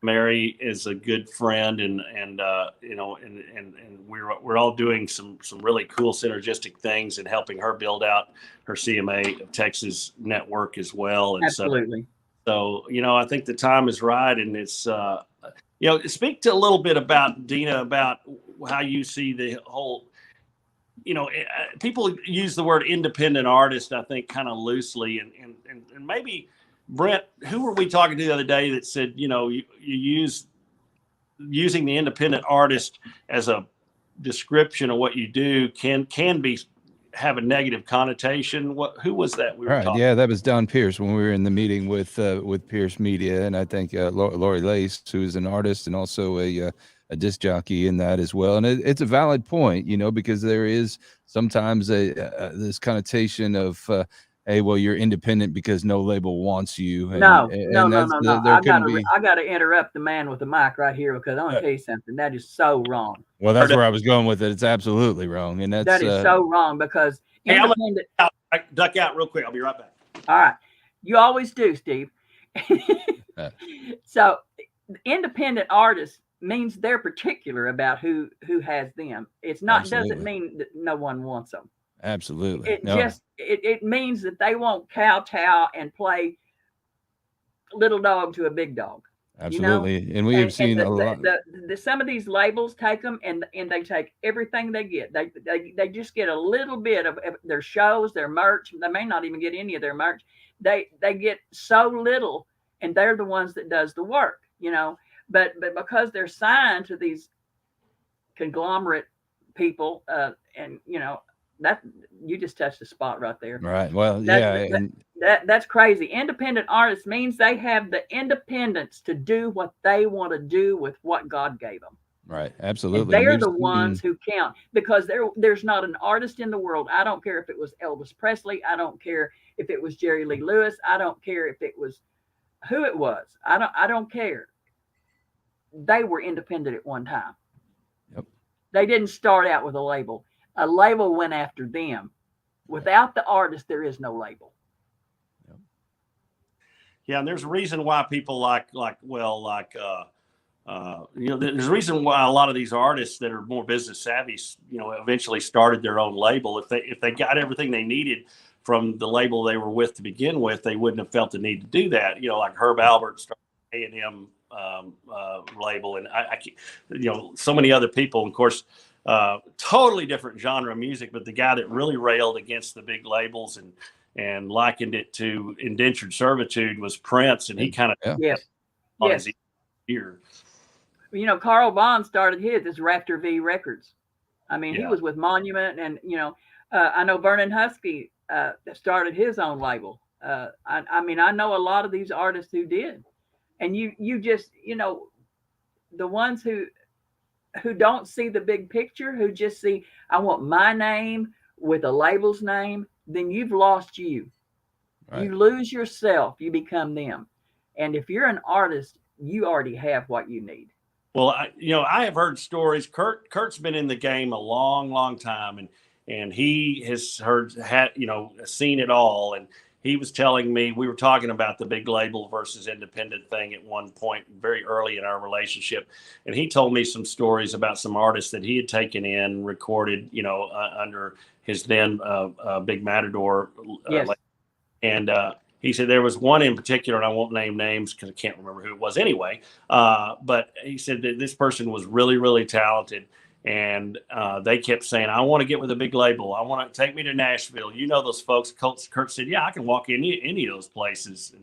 Mary is a good friend, and we're all doing some really cool synergistic things and helping her build out her CMA of Texas network as well. And absolutely. So I think the time is right, and it's speak to a little bit about Dena, about how you see the whole. People use the word independent artist, I think, kind of loosely, and maybe. Brent, who were we talking to the other day that said, you using the independent artist as a description of what you do can have a negative connotation? Who was that we were talking? Yeah, that was Don Pierce when we were in the meeting with Pierce Media, and I think Lori Lace, who's an artist and also a disc jockey in that as well. And it's a valid point, because there is sometimes this connotation of hey, well, you're independent because no label wants you. No. I got to interrupt the man with the mic right here because I want to tell you something. That is so wrong. Well, that's where I was going with it. It's absolutely wrong, and that is so wrong because independent. I duck out real quick. I'll be right back. All right, you always do, Steve. So, independent artist means they're particular about who has them. It's not doesn't mean that no one wants them. Absolutely. It means that they won't kowtow and play little dog to a big dog. Absolutely. And we have seen a lot. Some of these labels take them and they take everything they get. They just get a little bit of their shows, their merch. They may not even get any of their merch. They get so little, and they're the ones that does the work, but because they're signed to these conglomerate people, and that you just touched the spot right there. Right. Well, that's crazy. Independent artists means they have the independence to do what they want to do with what God gave them. Right. Absolutely. And they're the ones who count, because there's not an artist in the world. I don't care if it was Elvis Presley. I don't care if it was Jerry Lee Lewis. I don't care if it was who it was. I don't care. They were independent at one time. Yep. They didn't start out with a label. A label went after them. Without the artist, there is no label. Yeah, and there's a reason why people there's a reason why a lot of these artists that are more business savvy, eventually started their own label. If they got everything they needed from the label they were with to begin with, they wouldn't have felt the need to do that. Like Herb Alpert started A&M label, and so many other people, and of course. Totally different genre of music, but the guy that really railed against the big labels and likened it to indentured servitude was Prince, and he kind of yes. Here. Carl Bond started his Raptor V Records. I mean, he was with Monument, and I know Vernon Husky started his own label. I know a lot of these artists who did, and you just the ones who don't see the big picture, who just see, I want my name with a label's name, then you've lost you. Right. You lose yourself, you become them. And if you're an artist, you already have what you need. Well, I have heard stories. Kurt's been in the game a long, long time, and he has seen it all. And he was telling me, we were talking about the big label versus independent thing at one point very early in our relationship. And he told me some stories about some artists that he had taken in, recorded, under his then Big Matador. Yes. And he said there was one in particular, and I won't name names because I can't remember who it was anyway. But he said that this person was really, really talented. And they kept saying, I want to get with a big label. I want to take me to Nashville. You know those folks. Kurt said, yeah, I can walk in any of those places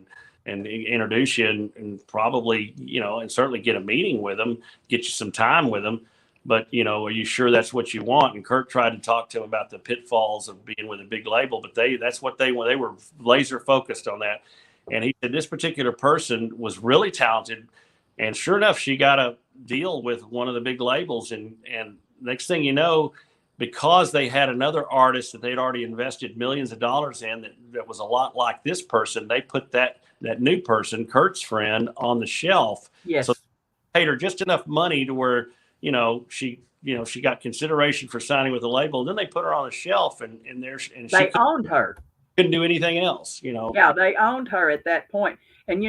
and introduce you and probably, and certainly get a meeting with them, get you some time with them. But, are you sure that's what you want? And Kurt tried to talk to him about the pitfalls of being with a big label, but that's what they were laser focused on that. And he said this particular person was really talented. And sure enough, she got a deal with one of the big labels. And next thing you know, because they had another artist that they'd already invested millions of dollars in that was a lot like this person, they put that new person, Kurt's friend, on the shelf. Yes. So they paid her just enough money to where, she got consideration for signing with the label. Then they put her on the shelf and they owned her. Couldn't do anything else, Yeah, they owned her at that point. And,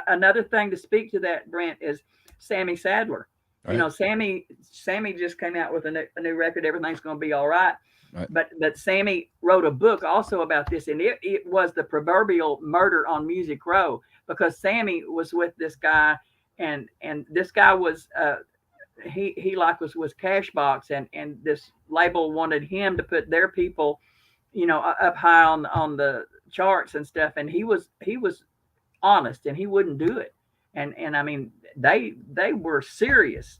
another thing to speak to that, Brent, is Sammy Sadler. Right. Sammy just came out with a new record. Everything's going to be all right. Right. But Sammy wrote a book also about this, and it was the proverbial murder on Music Row, because Sammy was with this guy, and this guy was he was Cashbox, and this label wanted him to put their people, up high on the charts and stuff, and he was honest, and he wouldn't do it, and I mean they were serious.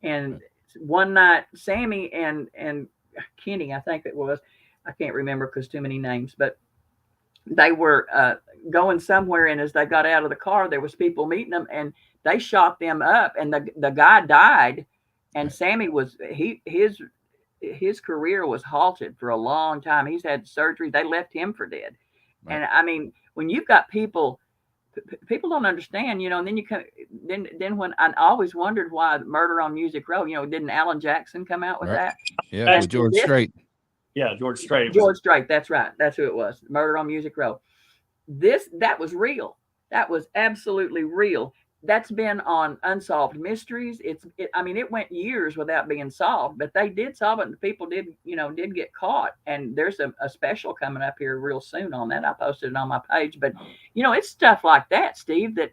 And one night, Sammy and Kenny, I think it was, I can't remember because too many names, but they were going somewhere, and as they got out of the car, there was people meeting them, and they shot them up, and the guy died, and right. Sammy was his career was halted for a long time. He's had surgery. They left him for dead. Right. And I mean, when you've got people don't understand, and then you come, then when I always wondered why Murder on Music Row, didn't Alan Jackson come out with right. that? Yeah, with George Strait. Yeah, George Strait. George Strait, that's right. That's who it was. Murder on Music Row. That was real. That was absolutely real. That's been on Unsolved Mysteries. It went years without being solved, but they did solve it, and people did get caught. And there's a special coming up here real soon on that. I posted it on my page. But it's stuff like that, Steve, that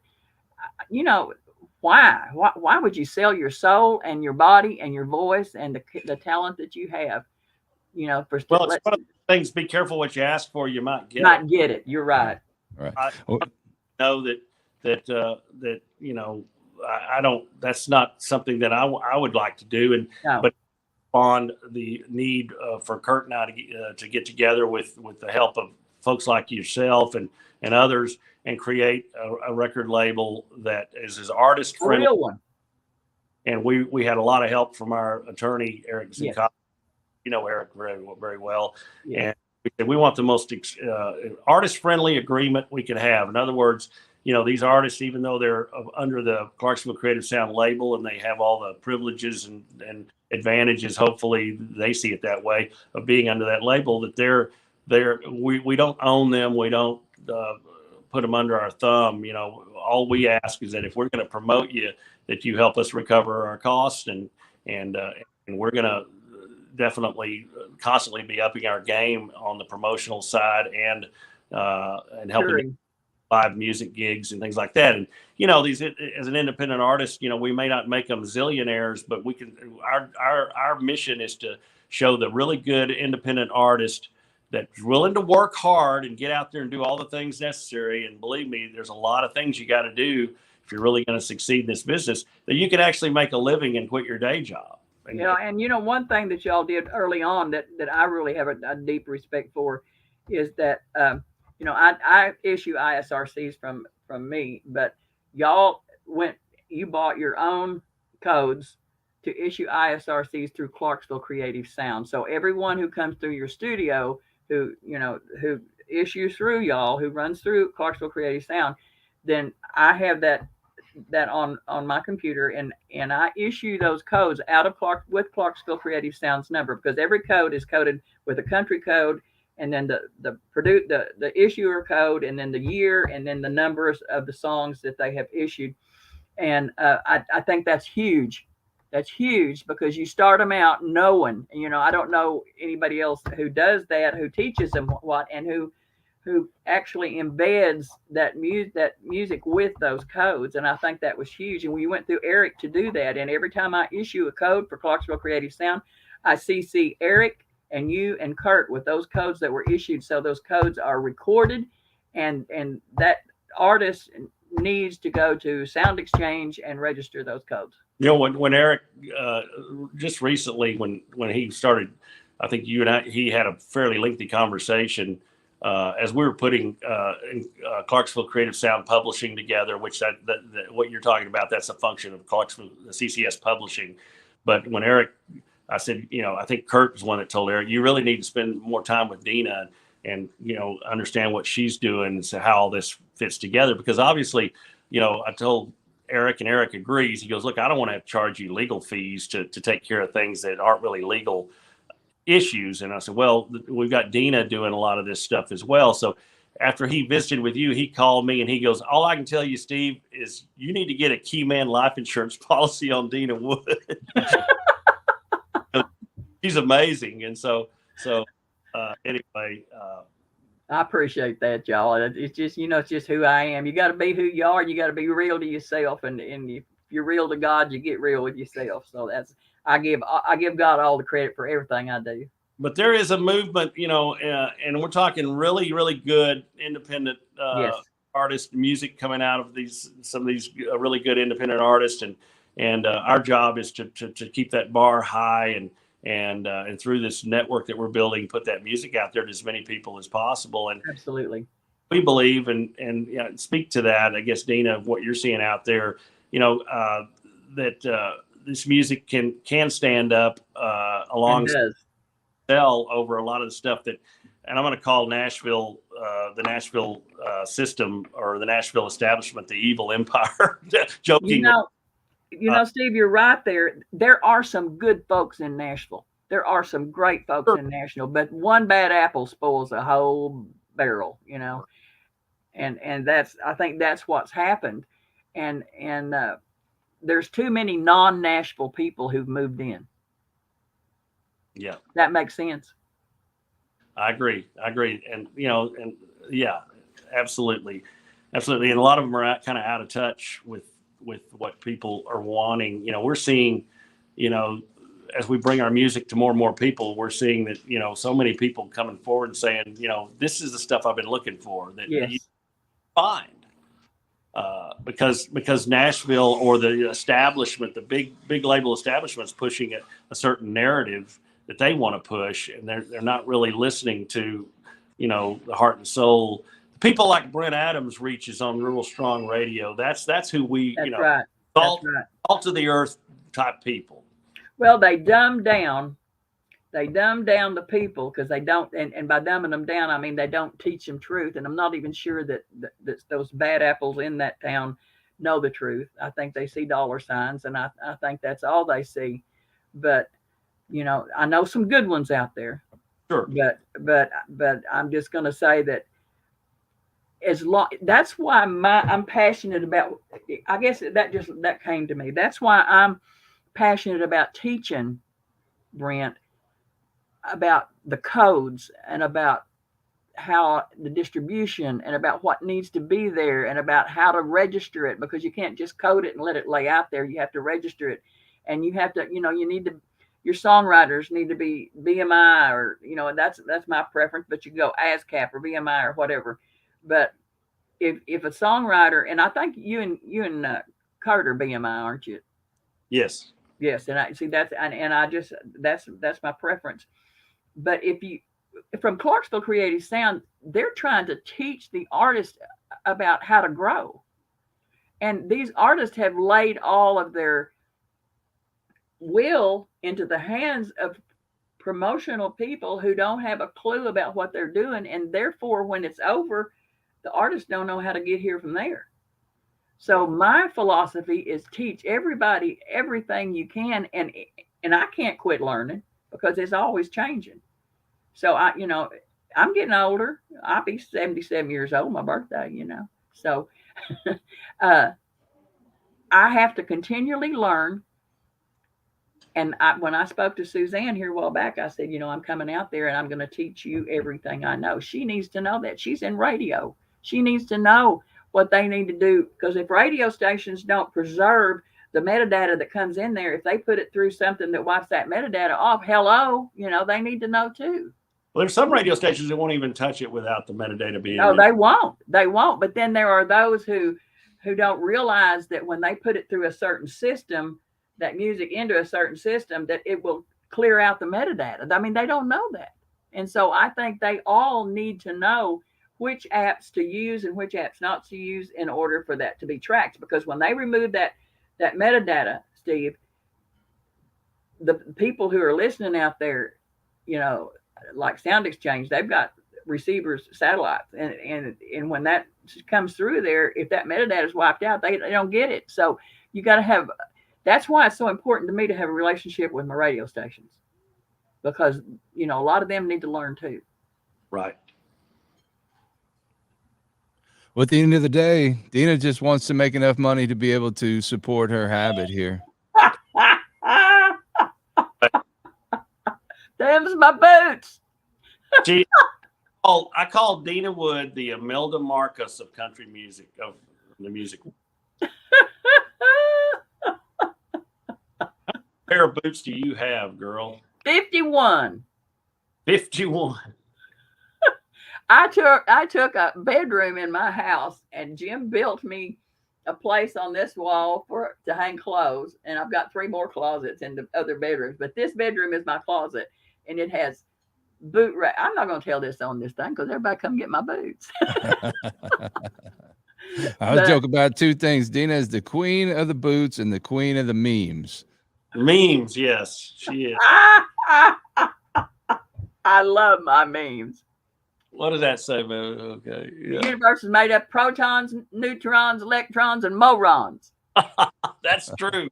why would you sell your soul and your body and your voice and the talent that you have? It's one of the things. Be careful what you ask for. You might get it. You're right. Right. I know that I don't. That's not something that I would like to do. But on the need for Kurt and I to get together with the help of folks like yourself and others, and create a record label that is as artist friendly. A real one. And we had a lot of help from our attorney Eric Zinkowski. Yes. Eric very, very well. Yeah. And we said we want the most artist friendly agreement we could have. In other words, these artists, even though they're under the Clarksville Creative Sound label and they have all the privileges and advantages, hopefully they see it that way, of being under that label, that we don't own them. We don't put them under our thumb. All we ask is that if we're going to promote you, that you help us recover our costs, and we're going to definitely constantly be upping our game on the promotional side and helping live music gigs and things like that. And these, as an independent artist, we may not make them zillionaires, but we can. Our mission is to show the really good independent artist that's willing to work hard and get out there and do all the things necessary. And believe me, there's a lot of things you got to do if you're really going to succeed in this business, that you can actually make a living and quit your day job. And one thing that y'all did early on that I really have a deep respect for is that I issue ISRCs from me, but y'all you bought your own codes to issue ISRCs through Clarksville Creative Sound. So everyone who comes through your studio, who issues through y'all, who runs through Clarksville Creative Sound, then I have that on my computer, and I issue those codes out of with Clarksville Creative Sound's number, because every code is coded with a country code and then the issuer code, and then the year, and then the numbers of the songs that they have issued. And I think that's huge. That's huge because you start them out knowing. I don't know anybody else who does that, who teaches them what, and who actually embeds that music with those codes. And I think that was huge. And we went through Eric to do that. And every time I issue a code for Clarksville Creative Sound, I CC Eric and you and Kurt with those codes that were issued. So those codes are recorded, and that artist needs to go to Sound Exchange and register those codes. When Eric just recently, when he started, I think he had a fairly lengthy conversation as we were putting Clarksville Creative Sound Publishing together, which that what you're talking about, that's a function of Clarksville CCS Publishing. But when Eric, I said, I think Kurt was one that told Eric, you really need to spend more time with Dena and understand what she's doing and so how all this fits together. Because obviously, I told Eric, and Eric agrees. He goes, look, I don't want to have to charge you legal fees to take care of things that aren't really legal issues. And I said, well, we've got Dena doing a lot of this stuff as well. So after he visited with you, he called me and he goes, all I can tell you, Steve, is you need to get a key man life insurance policy on Dena Wood. She's amazing. And so anyway, I appreciate that, y'all. It's just, it's just who I am. You got to be who you are. You got to be real to yourself. And if you're real to God, you get real with yourself. So I give God all the credit for everything I do. But there is a movement, and we're talking really, really good independent Yes. artist music coming out of some of these really good independent artists, and our job is to keep that bar high and through this network that we're building, put that music out there to as many people as possible. And absolutely, we believe and speak to that. I guess, Dena, what you're seeing out there, that this music can stand up alongside over a lot of the stuff that, and I'm going to call Nashville, the Nashville system, or the Nashville establishment, the evil empire. Joking. Steve, you're right there. There are some good folks in Nashville. There are some great folks in Nashville, but one bad apple spoils a whole barrel, and I think that's what's happened. And there's too many non-Nashville people who've moved in. Yeah. That makes sense. I agree. And, yeah, absolutely. Absolutely. And a lot of them are kind of out of touch with what people are wanting. We're seeing, as we bring our music to more and more people, we're seeing that, so many people coming forward and saying, this is the stuff I've been looking for that you find. Because Nashville, or the establishment, the big label establishment, is pushing a certain narrative that they want to push, and they're not really listening to, the heart and soul. People like Brent Adams reaches on Rural Strong Radio. That's who we, right. salt of the earth type people. Well, they dumb down the people because they don't, and by dumbing them down, I mean they don't teach them truth. And I'm not even sure that those bad apples in that town know the truth. I think they see dollar signs, and I think that's all they see. But I know some good ones out there. Sure. But I'm just going to say that that's why I'm passionate about. I guess that came to me. That's why I'm passionate about teaching, Brent, about the codes and about how the distribution and about what needs to be there and about how to register it, because you can't just code it and let it lay out there. You have to register it, and you have to, you need to, your songwriters need to be BMI, or, that's my preference, but you go ASCAP or BMI or whatever. But if a songwriter, and I think you and Carter BMI, aren't you? Yes. Yes. And I see that's my preference. But from Clarksville Creative Sound, they're trying to teach the artist about how to grow. And these artists have laid all of their will into the hands of promotional people who don't have a clue about what they're doing. And therefore, when it's over, the artists don't know how to get here from there. So my philosophy is teach everybody everything you can. And I can't quit learning because it's always changing. So I'm getting older. I'll be 77 years old, my birthday, So uh, I have to continually learn. And when I spoke to Suzanne here a while back, I said, I'm coming out there and I'm going to teach you everything I know. She needs to know that. She's in radio. She needs to know what they need to do. Because if radio stations don't preserve the metadata that comes in there, if they put it through something that wipes that metadata off, hello, they need to know too. Well, there's some radio stations that won't even touch it without the metadata being. No, they won't. They won't. But then there are those who don't realize that when they put it through a certain system, that music into a certain system, that it will clear out the metadata. I mean, they don't know that. And so I think they all need to know which apps to use and which apps not to use in order for that to be tracked. Because when they remove that metadata, Steve, the people who are listening out there, like Sound Exchange, they've got receivers, satellites, and when that comes through there, if that metadata is wiped out, they don't get it. So you got to have. That's why it's so important to me to have a relationship with my radio stations, because a lot of them need to learn too. Right. Well, at the end of the day, Dena just wants to make enough money to be able to support her habit here. Them's my boots. I call Dena Wood the Imelda Marcos of country music, of the music. Pair of boots do you have, girl? 51. 51. I took a bedroom in my house, and Jim built me a place on this wall to hang clothes, and I've got 3 more closets in the other bedrooms, but this bedroom is my closet, and it has boot rack. I'm not going to tell this on this thing because everybody come get my boots. I was joking about 2 things. Dena is the queen of the boots and the queen of the memes. Memes, yes, she is. I love my memes. What does that say, man? Okay. Yeah. The universe is made up of protons, neutrons, electrons, and morons. That's true.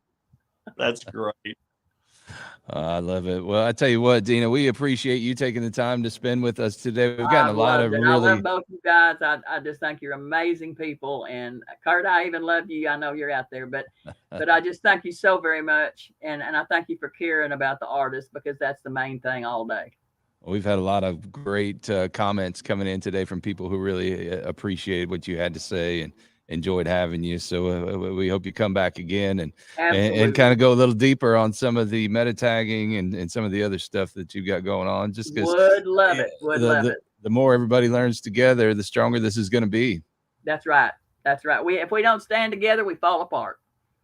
That's great. I love it. Well, I tell you what, Dena, we appreciate you taking the time to spend with us today. We've gotten a lot of really. I love both you guys. I just think you're amazing people. And Kurt, I even love you. I know you're out there, but I just thank you so very much. And I thank you for caring about the artists, because that's the main thing all day. We've had a lot of great comments coming in today from people who really appreciated what you had to say and enjoyed having you. So we hope you come back again and kind of go a little deeper on some of the meta tagging and some of the other stuff that you've got going on. Just because would love it. The more everybody learns together, the stronger this is going to be. That's right. That's right. If we don't stand together, we fall apart.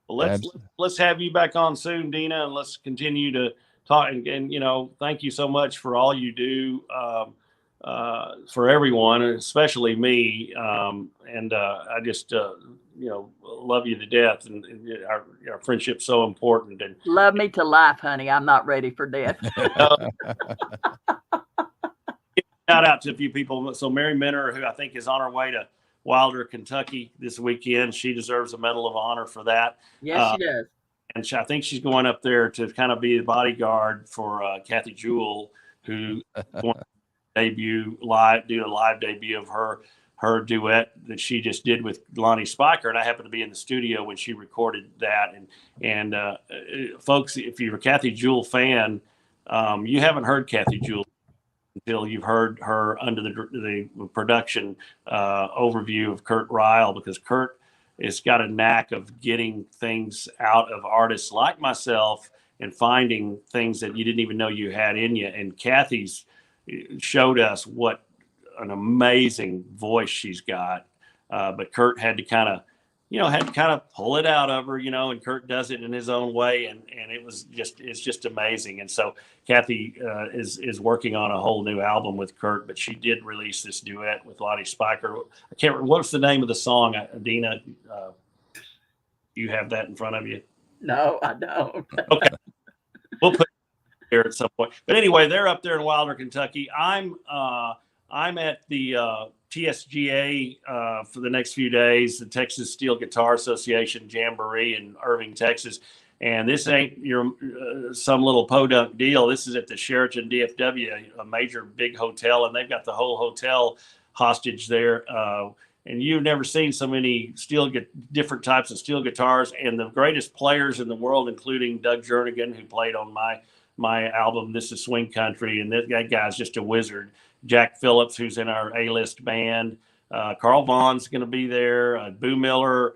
Well, let's have you back on soon, Dena, and let's continue to talk. And thank you so much for all you do for everyone, especially me. I just love you to death, and our friendship's so important. And love me to life, honey. I'm not ready for death. Shout out to a few people. So Mary Minner, who I think is on her way to Wilder, Kentucky this weekend. She deserves a Medal of Honor for that. Yes, she does. And I think she's going up there to kind of be the bodyguard for Kathy Jewell, who do a live debut of her duet that she just did with Lonnie Spiker. And I happened to be in the studio when she recorded that. And folks, if you're a Kathy Jewell fan, you haven't heard Kathy Jewell until you've heard her under the production overview of Kurt Ryle, because Kurt has got a knack of getting things out of artists like myself and finding things that you didn't even know you had in you. And Kathy's showed us what an amazing voice she's got. But Kurt had to kind of pull it out of her, and Kurt does it in his own way. And it's just amazing. And so Kathy is working on a whole new album with Kurt, but she did release this duet with Lonnie Spiker. I can't remember, what's the name of the song, Dena? You have that in front of you? No, I don't. Okay. We'll put it there at some point. But anyway, they're up there in Wilder, Kentucky. I'm at the TSGA for the next few days, the Texas Steel Guitar Association Jamboree in Irving, Texas. And this ain't your some little podunk deal. This is at the Sheraton DFW, a major big hotel, and they've got the whole hotel hostage there. And you've never seen so many different types of steel guitars, and the greatest players in the world, including Doug Jernigan, who played on my album This Is Swing Country, and that guy's just a wizard. Jack Phillips, who's in our A-list band. Carl Vaughn's going to be there. Boo Miller.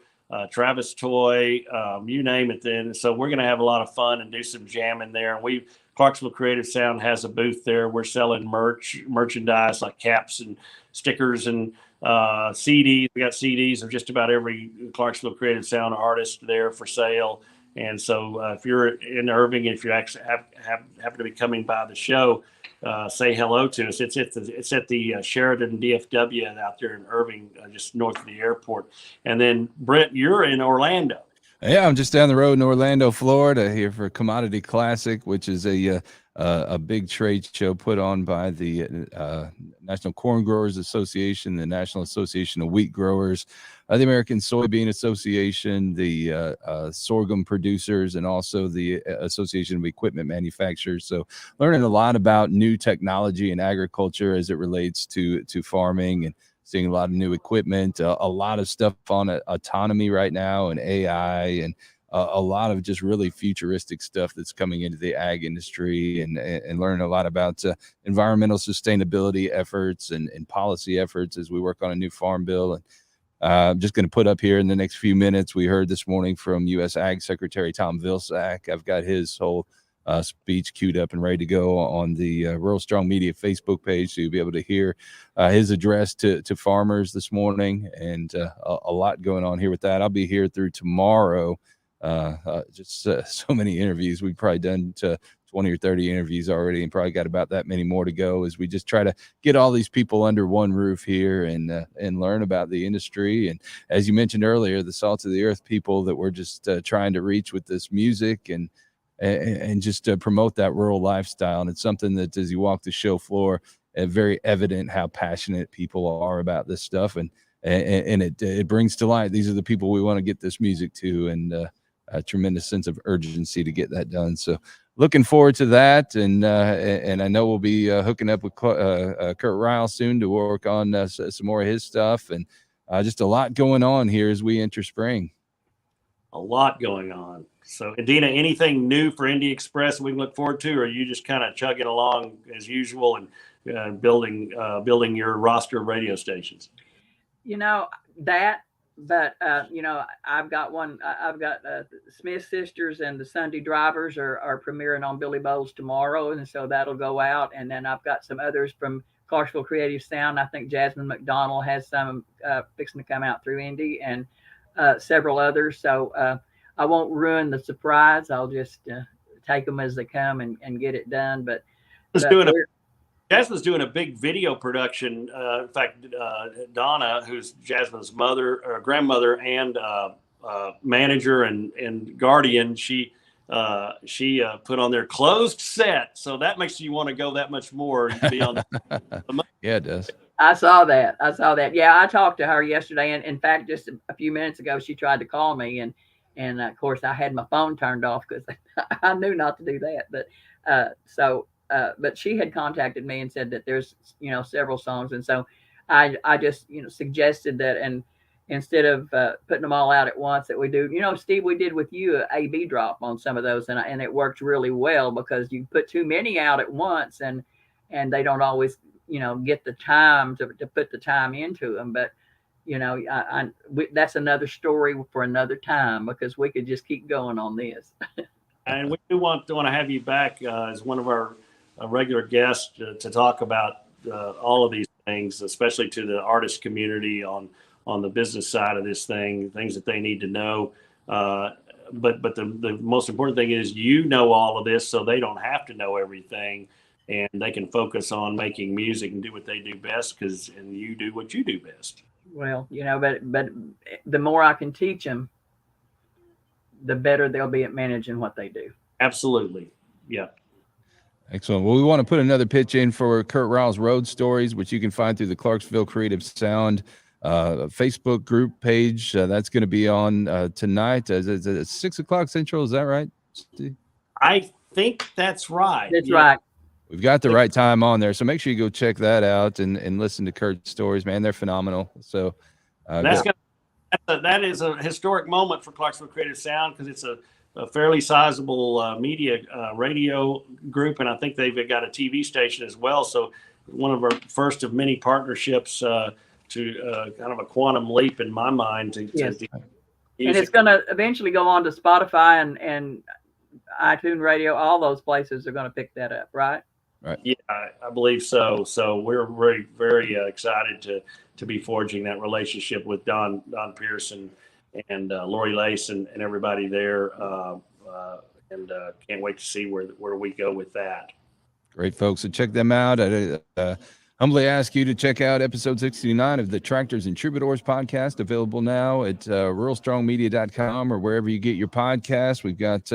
Travis Toy, you name it. Then, so we're going to have a lot of fun and do some jamming there. And Clarksville Creative Sound has a booth there. We're selling merchandise like caps and stickers and CDs. We got CDs of just about every Clarksville Creative Sound artist there for sale. And so if you're in Irving, if you actually happen to be coming by the show, say hello to us. It's at the Sheraton DFW out there in Irving, just north of the airport. And then Brent, you're in Orlando. Yeah, I'm just down the road in Orlando, Florida, here for Commodity Classic, which is a big trade show put on by the National Corn Growers Association, the National Association of Wheat Growers, the American Soybean Association, the sorghum producers, and also the Association of Equipment Manufacturers. So learning a lot about new technology in agriculture as it relates to farming, and seeing a lot of new equipment, a lot of stuff on autonomy right now and AI, and a lot of just really futuristic stuff that's coming into the ag industry, and learning a lot about environmental sustainability efforts and policy efforts as we work on a new farm bill. And I'm just going to put up here in the next few minutes, we heard this morning from U.S. Ag Secretary Tom Vilsack. I've got his whole speech queued up and ready to go on the Rural Strong Media Facebook page, so you'll be able to hear his address to farmers this morning, and a lot going on here with that. I'll be here through tomorrow. So many interviews. We've probably done 20 or 30 interviews already, and probably got about that many more to go as we just try to get all these people under one roof here and learn about the industry. And as you mentioned earlier, the salt of the earth people that we're just trying to reach with this music and just promote that rural lifestyle. And it's something that as you walk the show floor, very evident how passionate people are about this stuff. And it brings to light, these are the people we want to get this music to, and a tremendous sense of urgency to get that done. So looking forward to that. And I know we'll be hooking up with Kurt Ryle soon to work on some more of his stuff, and just a lot going on here as we enter spring. A lot going on. So, Dena, anything new for NDexpress we can look forward to, or are you just kind of chugging along as usual and building your roster of radio stations? But I've got Smith Sisters and the Sunday Drivers are premiering on Billy Bowles tomorrow, and so that'll go out. And then I've got some others from Clarksville Creative Sound. I think Jasmine McDonald has some fixing to come out through Indy, and several others. So I won't ruin the surprise. I'll just take them as they come and get it done. But Jasmine's doing a big video production. In fact, Donna, who's Jasmine's mother or grandmother and manager and guardian, she put on their closed set. So that makes you want to go that much more and be on. Yeah, it does. I saw that. Yeah, I talked to her yesterday, and in fact, just a few minutes ago, she tried to call me, and of course, I had my phone turned off because I knew not to do that. But she had contacted me and said that there's several songs, and so I just suggested that, and instead of putting them all out at once, that we do, Steve, we did with you a A/B drop on some of those, and it worked really well, because you put too many out at once, and they don't always get the time to put the time into them. But that's another story for another time, because we could just keep going on this. And we do want to have you back as one of our regular guests to talk about all of these things, especially to the artist community on the business side of this thing, things that they need to know. But the most important thing is all of this, so they don't have to know everything, and they can focus on making music and do what they do best, and you do what you do best. Well, but the more I can teach them, the better they'll be at managing what they do. Absolutely. Yeah. Excellent. Well, we want to put another pitch in for Kurt Ryle's Road Stories, which you can find through the Clarksville Creative Sound Facebook group page. That's going to be on tonight. It's 6 o'clock Central. Is that right? Steve? I think that's right. That's right. We've got the right time on there, so make sure you go check that out and listen to Kurt's stories, man. They're phenomenal. So that is a historic moment for Clarksville Creative Sound because it's a fairly sizable media radio group, and I think they've got a TV station as well. So one of our first of many partnerships to kind of a quantum leap in my mind. And it's going to eventually go on to Spotify and iTunes Radio. All those places are going to pick that up, right? Right. Yeah, I believe so. So we're very, very excited to be forging that relationship with Don Pearson and Lori Lace and everybody there, and can't wait to see where we go with that. Great, folks. So check them out. I humbly ask you to check out episode 69 of the Tractors and Troubadours podcast, available now at ruralstrongmedia.com or wherever you get your podcasts. We've got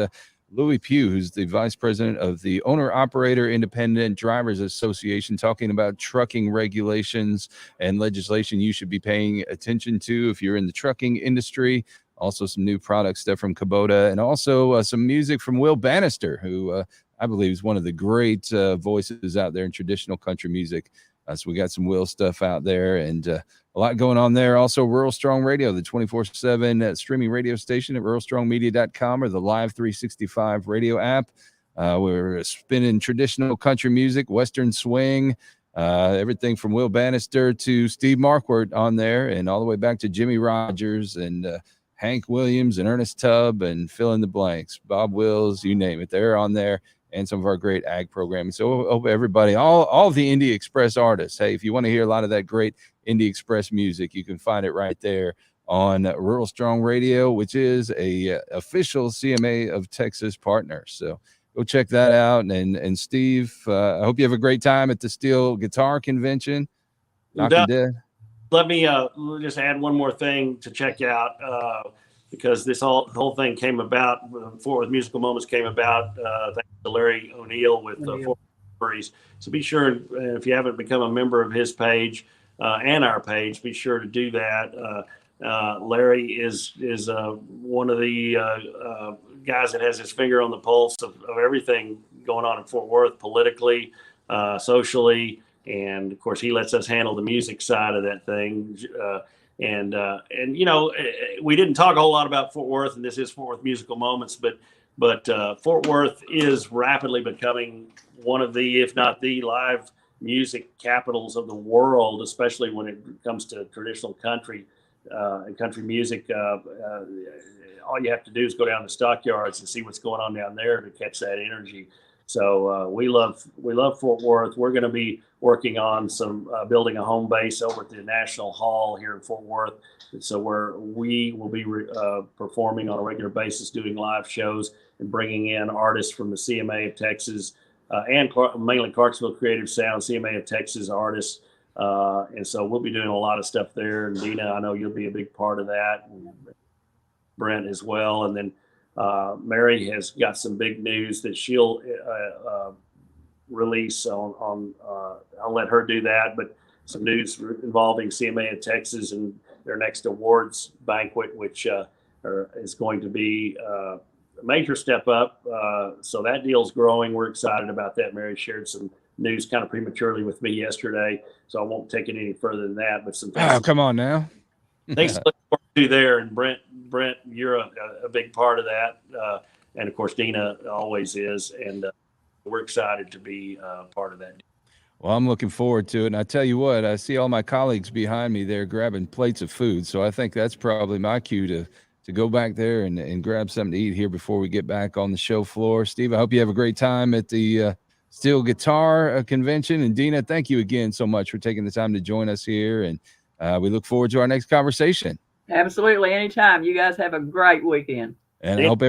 Louis Pugh, who's the vice president of the Owner-Operator Independent Drivers Association, talking about trucking regulations and legislation you should be paying attention to if you're in the trucking industry. Also some new product stuff from Kubota, and also some music from Will Bannister, who I believe is one of the great voices out there in traditional country music. So we got some Will stuff out there, and a lot going on there. Also, Rural Strong Radio, the 24/7 streaming radio station at ruralstrongmedia.com or the Live 365 radio app. We're spinning traditional country music, Western swing, everything from Will Bannister to Steve Marquardt on there, and all the way back to Jimmy Rogers and Hank Williams and Ernest Tubb and fill in the blanks, Bob Wills, you name it. They're on there, and some of our great ag programming. So hope everybody, all of the NDexpress artists, hey, if you want to hear a lot of that great NDexpress music, you can find it right there on Rural Strong Radio, which is a official CMA of Texas partner. So go check that out. And Steve, I hope you have a great time at the Steel Guitar Convention. Knocking Dead. Let me just add one more thing to check out, because the whole thing came about, Fort Worth Musical Moments came about thanks to Larry O'Neill with Fort Worth Memories. So be sure, if you haven't become a member of his page and our page, be sure to do that. Larry is one of the guys that has his finger on the pulse of everything going on in Fort Worth politically, socially, and of course he lets us handle the music side of that thing. And you know, we didn't talk a whole lot about Fort Worth, and this is Fort Worth Musical Moments, but Fort Worth is rapidly becoming one of the, if not the, live music capitals of the world, especially when it comes to traditional country and country music. All you have to do is go down to stockyards and see what's going on down there to catch that energy. So we love Fort Worth. We're going to be working on some building a home base over at the National Hall here in Fort Worth. And so we will be performing on a regular basis, doing live shows and bringing in artists from the CMA of Texas and mainly Clarksville Creative Sound, CMA of Texas artists. And so we'll be doing a lot of stuff there. And Dena, I know you'll be a big part of that, and Brent as well. And then Mary has got some big news that she'll release on I'll let her do that, but some news involving CMA of Texas and their next awards banquet, which is going to be a major step up. So that deal's growing. We're excited about that. Mary shared some news kind of prematurely with me yesterday, so I won't take it any further than that. But some things. Oh, come on now. Thanks to look forward to there, and Brent, you're a big part of that, and of course Dena always is, and we're excited to be part of that. Well, I'm looking forward to it, and I tell you what, I see all my colleagues behind me there grabbing plates of food, so I think that's probably my cue to go back there and grab something to eat here before we get back on the show floor. Steve, I hope you have a great time at the Steel Guitar Convention, and Dena, thank you again so much for taking the time to join us here, and we look forward to our next conversation. Absolutely. Anytime. You guys have a great weekend. And I hope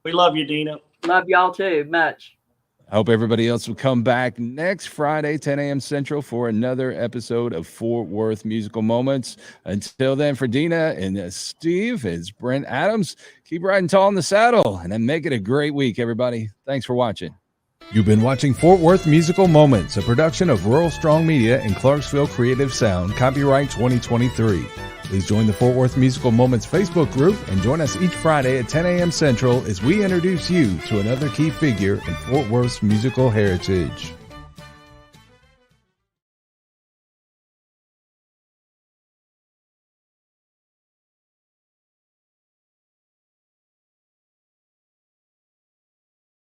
we love you, Dena. Love y'all too much. I hope everybody else will come back next Friday, 10 a.m. Central, for another episode of Fort Worth Musical Moments. Until then, for Dena and Steve, it's Brent Adams. Keep riding tall in the saddle and then make it a great week, everybody. Thanks for watching. You've been watching Fort Worth Musical Moments, a production of Rural Strong Media and Clarksville Creative Sound, copyright 2023. Please join the Fort Worth Musical Moments Facebook group and join us each Friday at 10 a.m. Central as we introduce you to another key figure in Fort Worth's musical heritage.